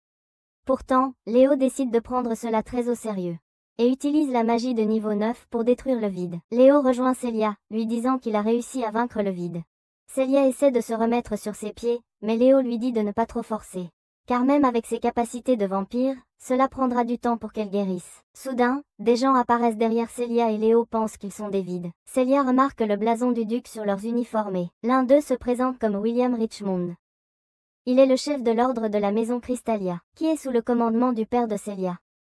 S1: Pourtant, Léo décide de prendre cela très au sérieux et utilise la magie de niveau 9 pour détruire le vide. Léo rejoint Célia, lui disant qu'il a réussi à vaincre le vide. Célia essaie de se remettre sur ses pieds, mais Léo lui dit de ne pas trop forcer. Car même avec ses capacités de vampire, cela prendra du temps pour qu'elle guérisse. Soudain, des gens apparaissent derrière Célia et Léo pense qu'ils sont des vides. Célia remarque le blason du duc sur leurs uniformes et l'un d'eux se présente comme William Richmond. Il est le chef de l'ordre de la maison Crystalia, qui est sous le commandement du père de Célia.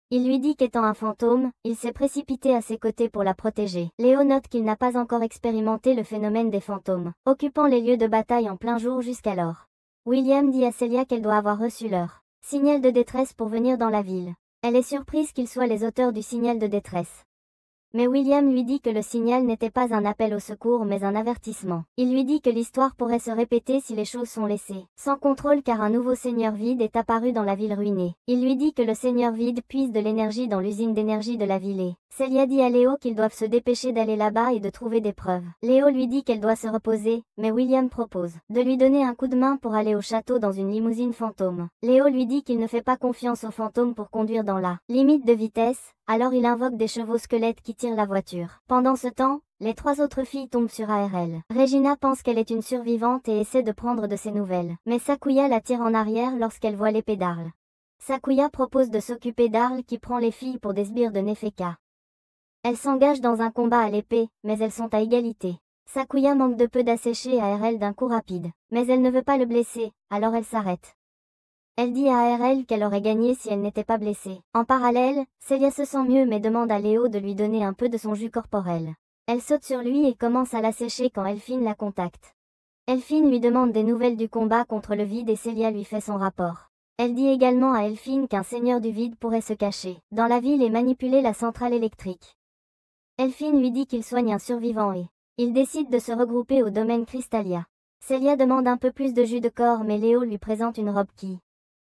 S1: Il lui dit qu'étant un fantôme, il s'est précipité à ses côtés pour la protéger. Léo note qu'il n'a pas encore expérimenté le phénomène des fantômes, occupant les lieux de bataille en plein jour jusqu'alors. William dit à Célia qu'elle doit avoir reçu leur signal de détresse pour venir dans la ville. Elle est surprise qu'ils soient les auteurs du signal de détresse. Mais William lui dit que le signal n'était pas un appel au secours mais un avertissement. Il lui dit que l'histoire pourrait se répéter si les choses sont laissées sans contrôle car un nouveau seigneur vide est apparu dans la ville ruinée. Il lui dit que le seigneur vide puise de l'énergie dans l'usine d'énergie de la ville et Célia dit à Léo qu'ils doivent se dépêcher d'aller là-bas et de trouver des preuves. Léo lui dit qu'elle doit se reposer, mais William propose de lui donner un coup de main pour aller au château dans une limousine fantôme. Léo lui dit qu'il ne fait pas confiance aux fantômes pour conduire dans la limite de vitesse, Alors il invoque des chevaux squelettes qui tirent la voiture. Pendant ce temps, les 3 autres filles tombent sur ARL. Regina pense qu'elle est une survivante et essaie de prendre de ses nouvelles. Mais Sakuya la tire en arrière lorsqu'elle voit l'épée d'Arl. Sakuya propose de s'occuper d'Arl qui prend les filles pour des sbires de Nefeka. Elles s'engagent dans un combat à l'épée, mais elles sont à égalité. Sakuya manque de peu d'assécher ARL d'un coup rapide. Mais elle ne veut pas le blesser, alors elle s'arrête. Elle dit à ARL qu'elle aurait gagné si elle n'était pas blessée. En parallèle, Celia se sent mieux mais demande à Léo de lui donner un peu de son jus corporel. Elle saute sur lui et commence à l'assécher quand Elphine la contacte. Elphine lui demande des nouvelles du combat contre le vide et Celia lui fait son rapport. Elle dit également à Elphine qu'un seigneur du vide pourrait se cacher dans la ville et manipuler la centrale électrique. Elphine lui dit qu'il soigne un survivant et ils décident de se regrouper au domaine Crystalia. Celia demande un peu plus de jus de corps mais Léo lui présente une robe qui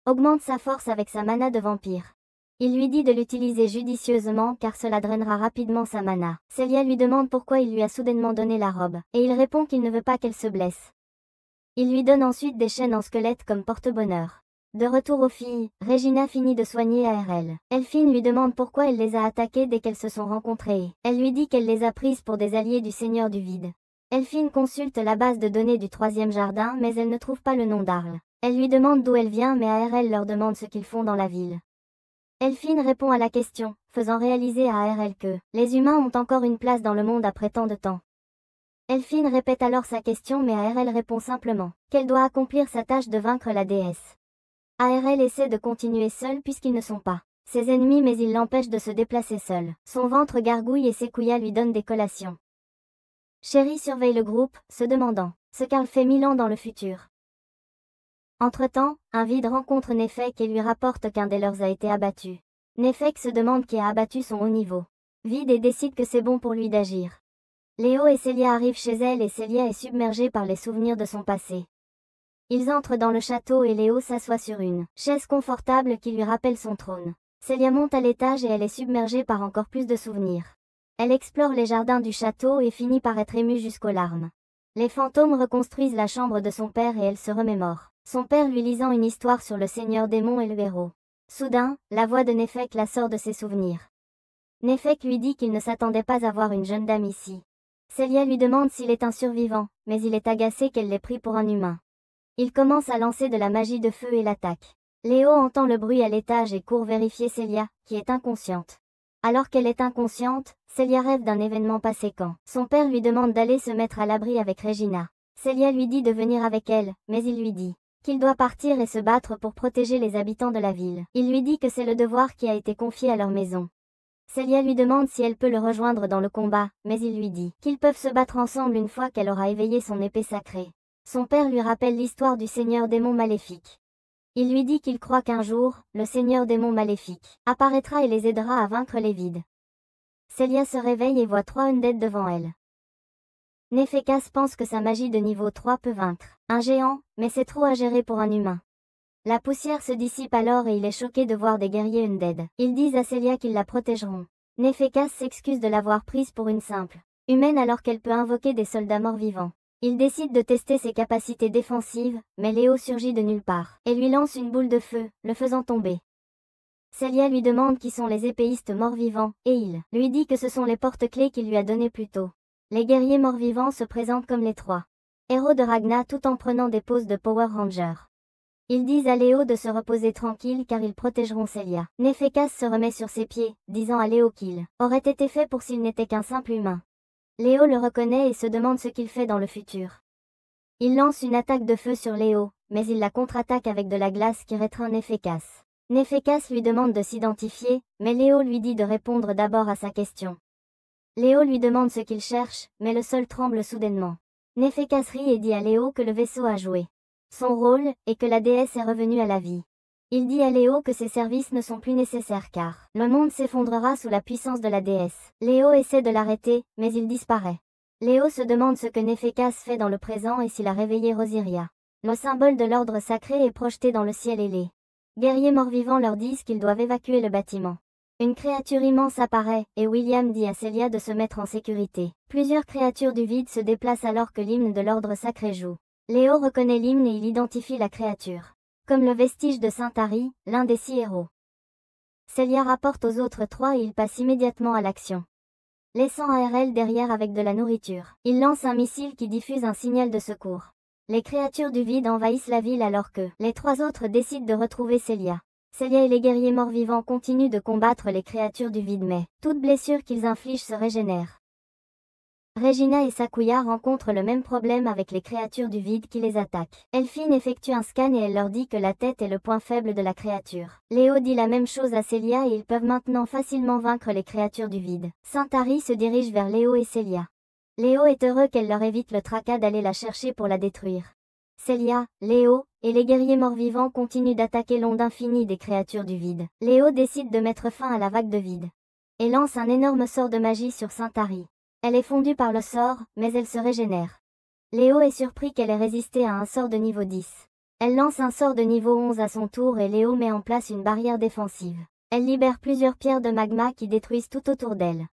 S1: augmente sa force avec sa mana de vampire. Il lui dit de l'utiliser judicieusement car cela drainera rapidement sa mana. Celia lui demande pourquoi il lui a soudainement donné la robe, et il répond qu'il ne veut pas qu'elle se blesse. Il lui donne ensuite des chaînes en squelette comme porte-bonheur. De retour aux filles, Regina finit de soigner ARL. Elphine lui demande pourquoi elle les a attaquées dès qu'elles se sont rencontrées. Elle lui dit qu'elle les a prises pour des alliés du Seigneur du Vide. Elphine consulte la base de données du 3e jardin mais elle ne trouve pas le nom d'Arl. Elle lui demande d'où elle vient mais ARL leur demande ce qu'ils font dans la ville. Elphine répond à la question, faisant réaliser à ARL que les humains ont encore une place dans le monde après tant de temps. Elphine répète alors sa question mais ARL répond simplement qu'elle doit accomplir sa tâche de vaincre la déesse. ARL essaie de continuer seule puisqu'ils ne sont pas ses ennemis mais il l'empêche de se déplacer seul. Son ventre gargouille et Sekuya lui donne des collations. Chéri surveille le groupe, se demandant ce qu'Arl fait 1000 ans dans le futur. Entre-temps, un vide rencontre Nefek et lui rapporte qu'un des leurs a été abattu. Nefek se demande qui a abattu son haut niveau. Vide et décide que c'est bon pour lui d'agir. Léo et Celia arrivent chez elle et Celia est submergée par les souvenirs de son passé. Ils entrent dans le château et Léo s'assoit sur une chaise confortable qui lui rappelle son trône. Celia monte à l'étage et elle est submergée par encore plus de souvenirs. Elle explore les jardins du château et finit par être émue jusqu'aux larmes. Les fantômes reconstruisent la chambre de son père et elle se remémore son père lui lisant une histoire sur le seigneur démon et le héros. Soudain, la voix de Nefek la sort de ses souvenirs. Nefek lui dit qu'il ne s'attendait pas à voir une jeune dame ici. Celia lui demande s'il est un survivant, mais il est agacé qu'elle l'ait pris pour un humain. Il commence à lancer de la magie de feu et l'attaque. Léo entend le bruit à l'étage et court vérifier Celia, qui est inconsciente. Alors qu'elle est inconsciente, Celia rêve d'un événement passé quand son père lui demande d'aller se mettre à l'abri avec Regina. Celia lui dit de venir avec elle, mais il lui dit qu'il doit partir et se battre pour protéger les habitants de la ville. Il lui dit que c'est le devoir qui a été confié à leur maison. Celia lui demande si elle peut le rejoindre dans le combat, mais il lui dit qu'ils peuvent se battre ensemble une fois qu'elle aura éveillé son épée sacrée. Son père lui rappelle l'histoire du seigneur démon maléfique. Il lui dit qu'il croit qu'un jour, le seigneur démon maléfique apparaîtra et les aidera à vaincre les vides. Celia se réveille et voit 3 undead devant elle. Nefekas pense que sa magie de niveau 3 peut vaincre un géant, mais c'est trop à gérer pour un humain. La poussière se dissipe alors et il est choqué de voir des guerriers undead. Ils disent à Celia qu'ils la protégeront. Nefekas s'excuse de l'avoir prise pour une simple humaine alors qu'elle peut invoquer des soldats morts-vivants. Il décide de tester ses capacités défensives, mais Léo surgit de nulle part et lui lance une boule de feu, le faisant tomber. Celia lui demande qui sont les épéistes morts-vivants, et il lui dit que ce sont les porte-clés qu'il lui a données plus tôt. Les guerriers morts-vivants se présentent comme les 3 héros de Ragna tout en prenant des poses de Power Ranger. Ils disent à Léo de se reposer tranquille car ils protégeront Celia. Nefekas se remet sur ses pieds, disant à Léo qu'il aurait été fait pour s'il n'était qu'un simple humain. Léo le reconnaît et se demande ce qu'il fait dans le futur. Il lance une attaque de feu sur Léo, mais il la contre-attaque avec de la glace qui rétreint Nefekas. Nefekas lui demande de s'identifier, mais Léo lui dit de répondre d'abord à sa question. Léo lui demande ce qu'il cherche, mais le sol tremble soudainement. Nefekas rit et dit à Léo que le vaisseau a joué son rôle, et que la déesse est revenue à la vie. Il dit à Léo que ses services ne sont plus nécessaires car le monde s'effondrera sous la puissance de la déesse. Léo essaie de l'arrêter, mais il disparaît. Léo se demande ce que Nefekas fait dans le présent et s'il a réveillé Rosiria. Le symbole de l'ordre sacré est projeté dans le ciel et les guerriers morts-vivants leur disent qu'ils doivent évacuer le bâtiment. Une créature immense apparaît, et William dit à Celia de se mettre en sécurité. Plusieurs créatures du vide se déplacent alors que l'hymne de l'ordre sacré joue. Léo reconnaît l'hymne et il identifie la créature comme le vestige de Saint Harry, l'un des 6 héros. Celia rapporte aux autres 3 et ils passent immédiatement à l'action. Laissant ARL derrière avec de la nourriture, il lance un missile qui diffuse un signal de secours. Les créatures du vide envahissent la ville alors que les 3 autres décident de retrouver Celia. Celia et les guerriers morts-vivants continuent de combattre les créatures du vide mais toute blessure qu'ils infligent se régénère. Regina et Sakuya rencontrent le même problème avec les créatures du vide qui les attaquent. Elphine effectue un scan et elle leur dit que la tête est le point faible de la créature. Léo dit la même chose à Celia et ils peuvent maintenant facilement vaincre les créatures du vide. Saint-Harry se dirige vers Léo et Celia. Léo est heureux qu'elle leur évite le tracas d'aller la chercher pour la détruire. Celia, Léo, et les guerriers morts-vivants continuent d'attaquer l'onde infinie des créatures du vide. Léo décide de mettre fin à la vague de vide. Et lance un énorme sort de magie sur Saint-Harry. Elle est fondue par le sort, mais elle se régénère. Léo est surpris qu'elle ait résisté à un sort de niveau 10. Elle lance un sort de niveau 11 à son tour et Léo met en place une barrière défensive. Elle libère plusieurs pierres de magma qui détruisent tout autour d'elle.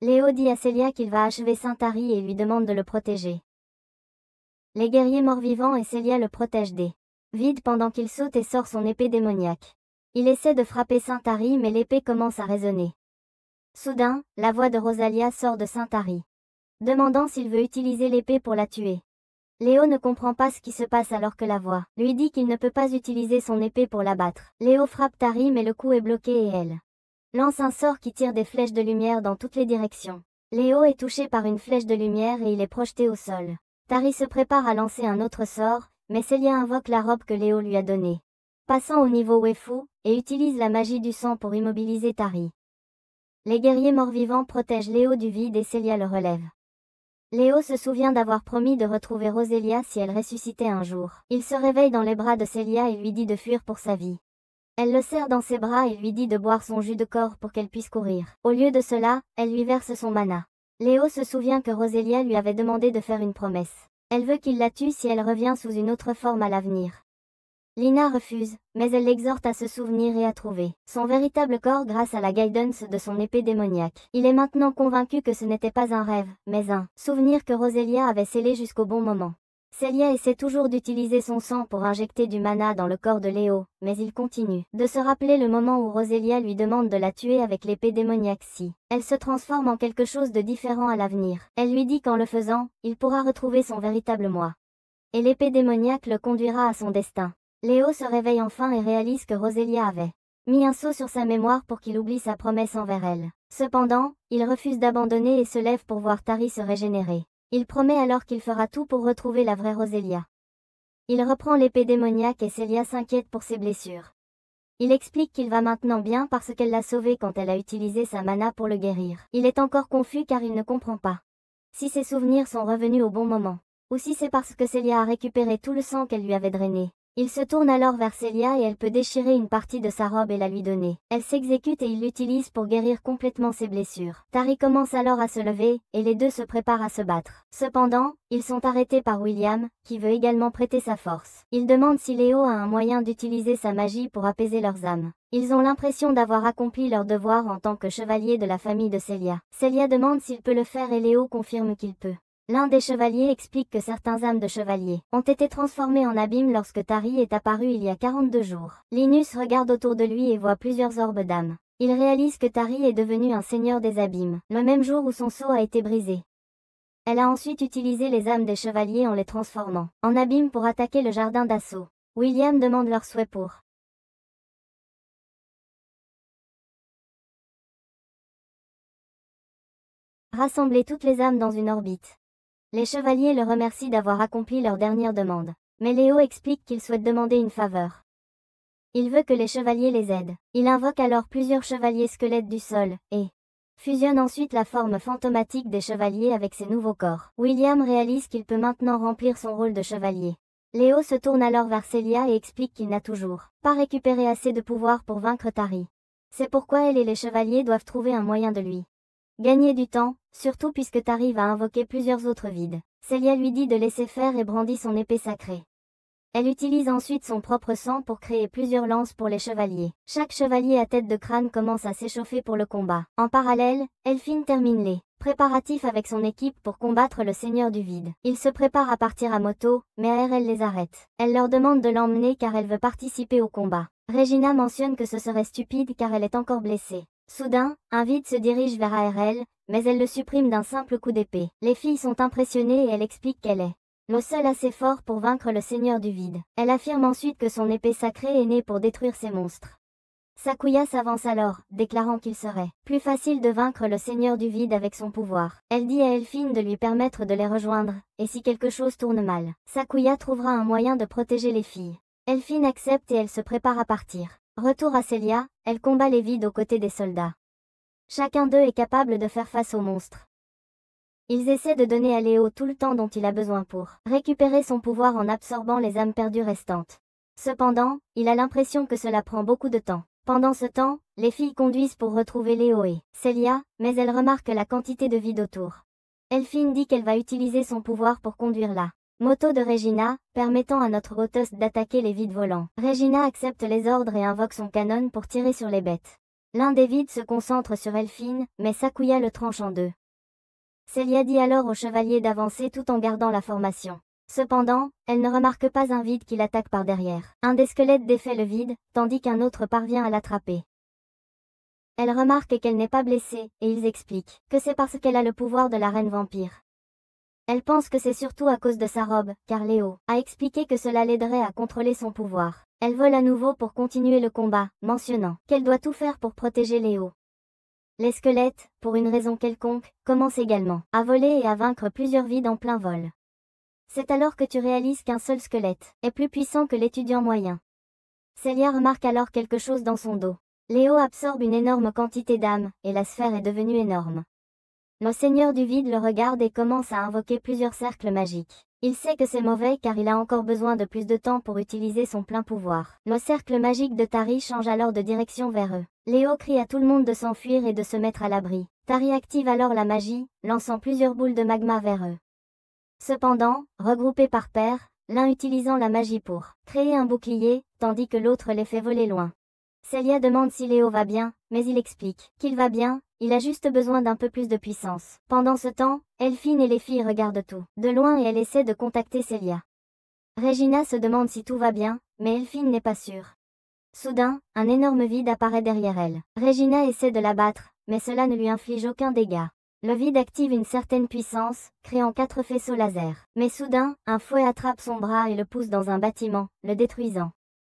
S1: Léo dit à Celia qu'il va achever Saint-Harry et lui demande de le protéger. Les guerriers morts-vivants et Celia le protègent des vides pendant qu'il saute et sort son épée démoniaque. Il essaie de frapper Saint-Harry mais l'épée commence à résonner. Soudain, la voix de Rosalia sort de Saint-Harry, demandant s'il veut utiliser l'épée pour la tuer. Léo ne comprend pas ce qui se passe alors que la voix lui dit qu'il ne peut pas utiliser son épée pour l'abattre. Léo frappe Tari mais le coup est bloqué et elle lance un sort qui tire des flèches de lumière dans toutes les directions. Léo est touché par une flèche de lumière et il est projeté au sol. Tari se prépare à lancer un autre sort, mais Celia invoque la robe que Léo lui a donnée, passant au niveau Wefu, et utilise la magie du sang pour immobiliser Tari. Les guerriers morts-vivants protègent Léo du vide et Celia le relève. Léo se souvient d'avoir promis de retrouver Roselia si elle ressuscitait un jour. Il se réveille dans les bras de Celia et lui dit de fuir pour sa vie. Elle le serre dans ses bras et lui dit de boire son jus de corps pour qu'elle puisse courir. Au lieu de cela, elle lui verse son mana. Léo se souvient que Roselia lui avait demandé de faire une promesse. Elle veut qu'il la tue si elle revient sous une autre forme à l'avenir. Lina refuse, mais elle l'exhorte à se souvenir et à trouver son véritable corps grâce à la guidance de son épée démoniaque. Il est maintenant convaincu que ce n'était pas un rêve, mais un souvenir que Roselia avait scellé jusqu'au bon moment. Celia essaie toujours d'utiliser son sang pour injecter du mana dans le corps de Léo, mais il continue de se rappeler le moment où Roselia lui demande de la tuer avec l'épée démoniaque si elle se transforme en quelque chose de différent à l'avenir. Elle lui dit qu'en le faisant, il pourra retrouver son véritable moi. Et l'épée démoniaque le conduira à son destin. Léo se réveille enfin et réalise que Roselia avait mis un sceau sur sa mémoire pour qu'il oublie sa promesse envers elle. Cependant, il refuse d'abandonner et se lève pour voir Tari se régénérer. Il promet alors qu'il fera tout pour retrouver la vraie Roselia. Il reprend l'épée démoniaque et Celia s'inquiète pour ses blessures. Il explique qu'il va maintenant bien parce qu'elle l'a sauvé quand elle a utilisé sa mana pour le guérir. Il est encore confus car il ne comprend pas si ses souvenirs sont revenus au bon moment, ou si c'est parce que Celia a récupéré tout le sang qu'elle lui avait drainé. Il se tourne alors vers Celia et elle peut déchirer une partie de sa robe et la lui donner. Elle s'exécute et il l'utilise pour guérir complètement ses blessures. Tari commence alors à se lever, et les deux se préparent à se battre. Cependant, ils sont arrêtés par William, qui veut également prêter sa force. Il demande si Léo a un moyen d'utiliser sa magie pour apaiser leurs âmes. Ils ont l'impression d'avoir accompli leur devoir en tant que chevalier de la famille de Celia. Celia demande s'il peut le faire et Léo confirme qu'il peut. L'un des chevaliers explique que certains âmes de chevaliers ont été transformés en abîme lorsque Tari est apparu il y a 42 jours. Linus regarde autour de lui et voit plusieurs orbes d'âmes. Il réalise que Tari est devenu un seigneur des abîmes, le même jour où son sceau a été brisé. Elle a ensuite utilisé les âmes des chevaliers en les transformant en abîmes pour attaquer le jardin d'assaut. William demande leur souhait pour rassembler toutes les âmes dans une orbite. Les chevaliers le remercient d'avoir accompli leur dernière demande. Mais Léo explique qu'il souhaite demander une faveur. Il veut que les chevaliers les aident. Il invoque alors plusieurs chevaliers squelettes du sol, et fusionne ensuite la forme fantomatique des chevaliers avec ses nouveaux corps. William réalise qu'il peut maintenant remplir son rôle de chevalier. Léo se tourne alors vers Celia et explique qu'il n'a toujours pas récupéré assez de pouvoir pour vaincre Tari. C'est pourquoi elle et les chevaliers doivent trouver un moyen de lui gagner du temps, surtout puisque Tari va invoquer plusieurs autres vides. Celia lui dit de laisser faire et brandit son épée sacrée. Elle utilise ensuite son propre sang pour créer plusieurs lances pour les chevaliers. Chaque chevalier à tête de crâne commence à s'échauffer pour le combat. En parallèle, Elphine termine les préparatifs avec son équipe pour combattre le Seigneur du Vide. Il se prépare à partir à moto, mais ARL les arrête. Elle leur demande de l'emmener car elle veut participer au combat. Regina mentionne que ce serait stupide car elle est encore blessée. Soudain, un vide se dirige vers ARL, mais elle le supprime d'un simple coup d'épée. Les filles sont impressionnées et elle explique qu'elle est le seul assez fort pour vaincre le Seigneur du Vide. Elle affirme ensuite que son épée sacrée est née pour détruire ces monstres. Sakuya s'avance alors, déclarant qu'il serait plus facile de vaincre le Seigneur du Vide avec son pouvoir. Elle dit à Elphine de lui permettre de les rejoindre, et si quelque chose tourne mal, Sakuya trouvera un moyen de protéger les filles. Elphine accepte et elle se prépare à partir. Retour à Celia, elle combat les vides aux côtés des soldats. Chacun d'eux est capable de faire face aux monstres. Ils essaient de donner à Léo tout le temps dont il a besoin pour récupérer son pouvoir en absorbant les âmes perdues restantes. Cependant, il a l'impression que cela prend beaucoup de temps. Pendant ce temps, les filles conduisent pour retrouver Léo et Celia, mais elles remarquent la quantité de vide autour. Elphine dit qu'elle va utiliser son pouvoir pour conduire la moto de Regina, permettant à notre hôtesse d'attaquer les vides volants. Regina accepte les ordres et invoque son canon pour tirer sur les bêtes. L'un des vides se concentre sur Elphine, mais Sakuya le tranche en deux. Celia dit alors au chevalier d'avancer tout en gardant la formation. Cependant, elle ne remarque pas un vide qui l'attaque par derrière. Un des squelettes défait le vide, tandis qu'un autre parvient à l'attraper. Elle remarque qu'elle n'est pas blessée, et ils expliquent que c'est parce qu'elle a le pouvoir de la reine vampire. Elle pense que c'est surtout à cause de sa robe, car Léo a expliqué que cela l'aiderait à contrôler son pouvoir. Elle vole à nouveau pour continuer le combat, mentionnant qu'elle doit tout faire pour protéger Léo. Les squelettes, pour une raison quelconque, commencent également à voler et à vaincre plusieurs vides en plein vol. C'est alors que tu réalises qu'un seul squelette est plus puissant que l'étudiant moyen. Celia remarque alors quelque chose dans son dos. Léo absorbe une énorme quantité d'âme, et la sphère est devenue énorme. Le Seigneur du Vide le regarde et commence à invoquer plusieurs cercles magiques. Il sait que c'est mauvais car il a encore besoin de plus de temps pour utiliser son plein pouvoir. Le cercle magique de Tari change alors de direction vers eux. Léo crie à tout le monde de s'enfuir et de se mettre à l'abri. Tari active alors la magie, lançant plusieurs boules de magma vers eux. Cependant, regroupés par paires, l'un utilisant la magie pour créer un bouclier, tandis que l'autre les fait voler loin. Celia demande si Léo va bien, mais il explique qu'il va bien, il a juste besoin d'un peu plus de puissance. Pendant ce temps, Elphine et les filles regardent tout de loin et elle essaie de contacter Celia. Regina se demande si tout va bien, mais Elphine n'est pas sûre. Soudain, un énorme vide apparaît derrière elle. Regina essaie de l'abattre, mais cela ne lui inflige aucun dégât. Le vide active une certaine puissance, créant 4 faisceaux laser. Mais soudain, un fouet attrape son bras et le pousse dans un bâtiment, le détruisant.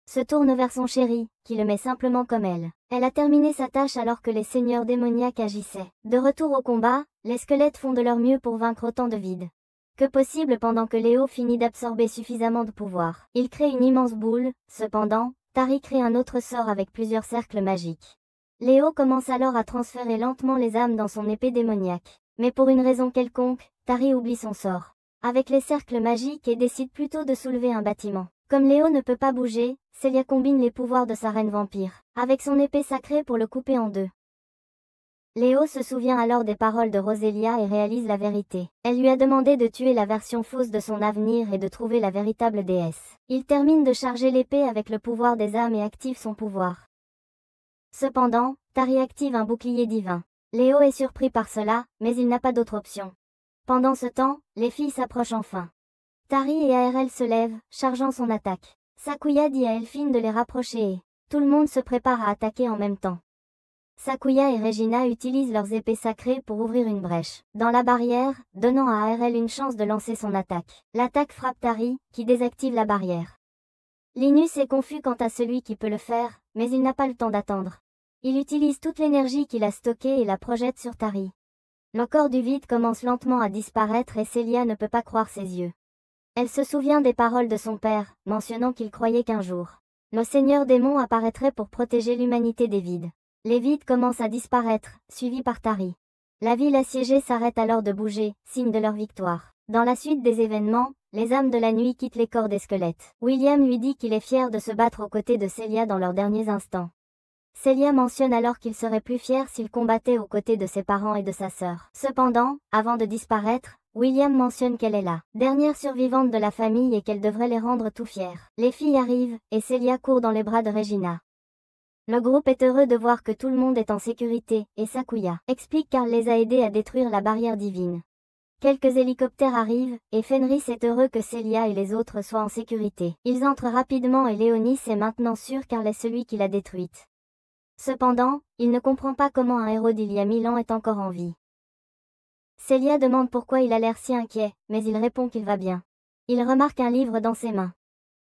S1: Se tourne vers son chéri, qui le met simplement comme elle. Elle a terminé sa tâche alors que les seigneurs démoniaques agissaient. De retour au combat, les squelettes font de leur mieux pour vaincre autant de vide que possible pendant que Léo finit d'absorber suffisamment de pouvoir. Il crée une immense boule, cependant, Tari crée un autre sort avec plusieurs cercles magiques. Léo commence alors à transférer lentement les âmes dans son épée démoniaque. Mais pour une raison quelconque, Tari oublie son sort avec les cercles magiques et décide plutôt de soulever un bâtiment. Comme Léo ne peut pas bouger, Celia combine les pouvoirs de sa reine vampire avec son épée sacrée pour le couper en deux. Léo se souvient alors des paroles de Roselia et réalise la vérité. Elle lui a demandé de tuer la version fausse de son avenir et de trouver la véritable déesse. Il termine de charger l'épée avec le pouvoir des âmes et active son pouvoir. Cependant, Tari active un bouclier divin. Léo est surpris par cela, mais il n'a pas d'autre option. Pendant ce temps, les filles s'approchent enfin. Tari et ARL se lèvent, chargeant son attaque. Sakuya dit à Elphine de les rapprocher et tout le monde se prépare à attaquer en même temps. Sakuya et Regina utilisent leurs épées sacrées pour ouvrir une brèche dans la barrière, donnant à ARL une chance de lancer son attaque. L'attaque frappe Tari, qui désactive la barrière. Linus est confus quant à celui qui peut le faire, mais il n'a pas le temps d'attendre. Il utilise toute l'énergie qu'il a stockée et la projette sur Tari. Le corps du vide commence lentement à disparaître et Celia ne peut pas croire ses yeux. Elle se souvient des paroles de son père, mentionnant qu'il croyait qu'un jour, le Seigneur démon apparaîtrait pour protéger l'humanité des vides. Les vides commencent à disparaître, suivis par Tari. La ville assiégée s'arrête alors de bouger, signe de leur victoire. Dans la suite des événements, les âmes de la nuit quittent les corps des squelettes. William lui dit qu'il est fier de se battre aux côtés de Celia dans leurs derniers instants. Celia mentionne alors qu'il serait plus fier s'il combattait aux côtés de ses parents et de sa sœur. Cependant, avant de disparaître, William mentionne qu'elle est la dernière survivante de la famille et qu'elle devrait les rendre tout fiers. Les filles arrivent, et Celia court dans les bras de Regina. Le groupe est heureux de voir que tout le monde est en sécurité, et Sakuya explique qu'Karl les a aidés à détruire la barrière divine. Quelques hélicoptères arrivent, et Fenris est heureux que Celia et les autres soient en sécurité. Ils entrent rapidement et Léonis est maintenant sûr Karl est celui qui l'a détruite. Cependant, il ne comprend pas comment un héros d'il y a 1000 ans est encore en vie. Celia demande pourquoi il a l'air si inquiet, mais il répond qu'il va bien. Il remarque un livre dans ses mains.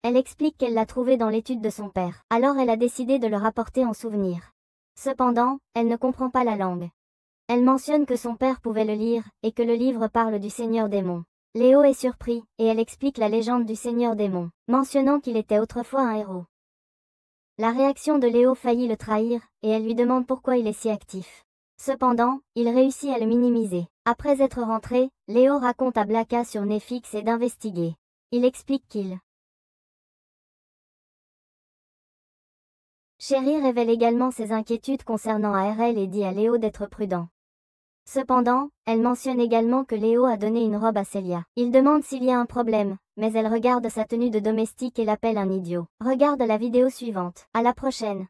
S1: Elle explique qu'elle l'a trouvé dans l'étude de son père, alors elle a décidé de le rapporter en souvenir. Cependant, elle ne comprend pas la langue. Elle mentionne que son père pouvait le lire, et que le livre parle du Seigneur Démon. Léo est surpris, et elle explique la légende du Seigneur Démon, mentionnant qu'il était autrefois un héros. La réaction de Léo faillit le trahir, et elle lui demande pourquoi il est si actif. Cependant, il réussit à le minimiser. Après être rentré, Léo raconte à Blaka sur Nefix et d'investiguer. Il explique qu'il Sherry révèle également ses inquiétudes concernant ARL et dit à Léo d'être prudent. Cependant, elle mentionne également que Léo a donné une robe à Celia. Il demande s'il y a un problème, mais elle regarde sa tenue de domestique et l'appelle un idiot. Regarde la vidéo suivante. À la prochaine.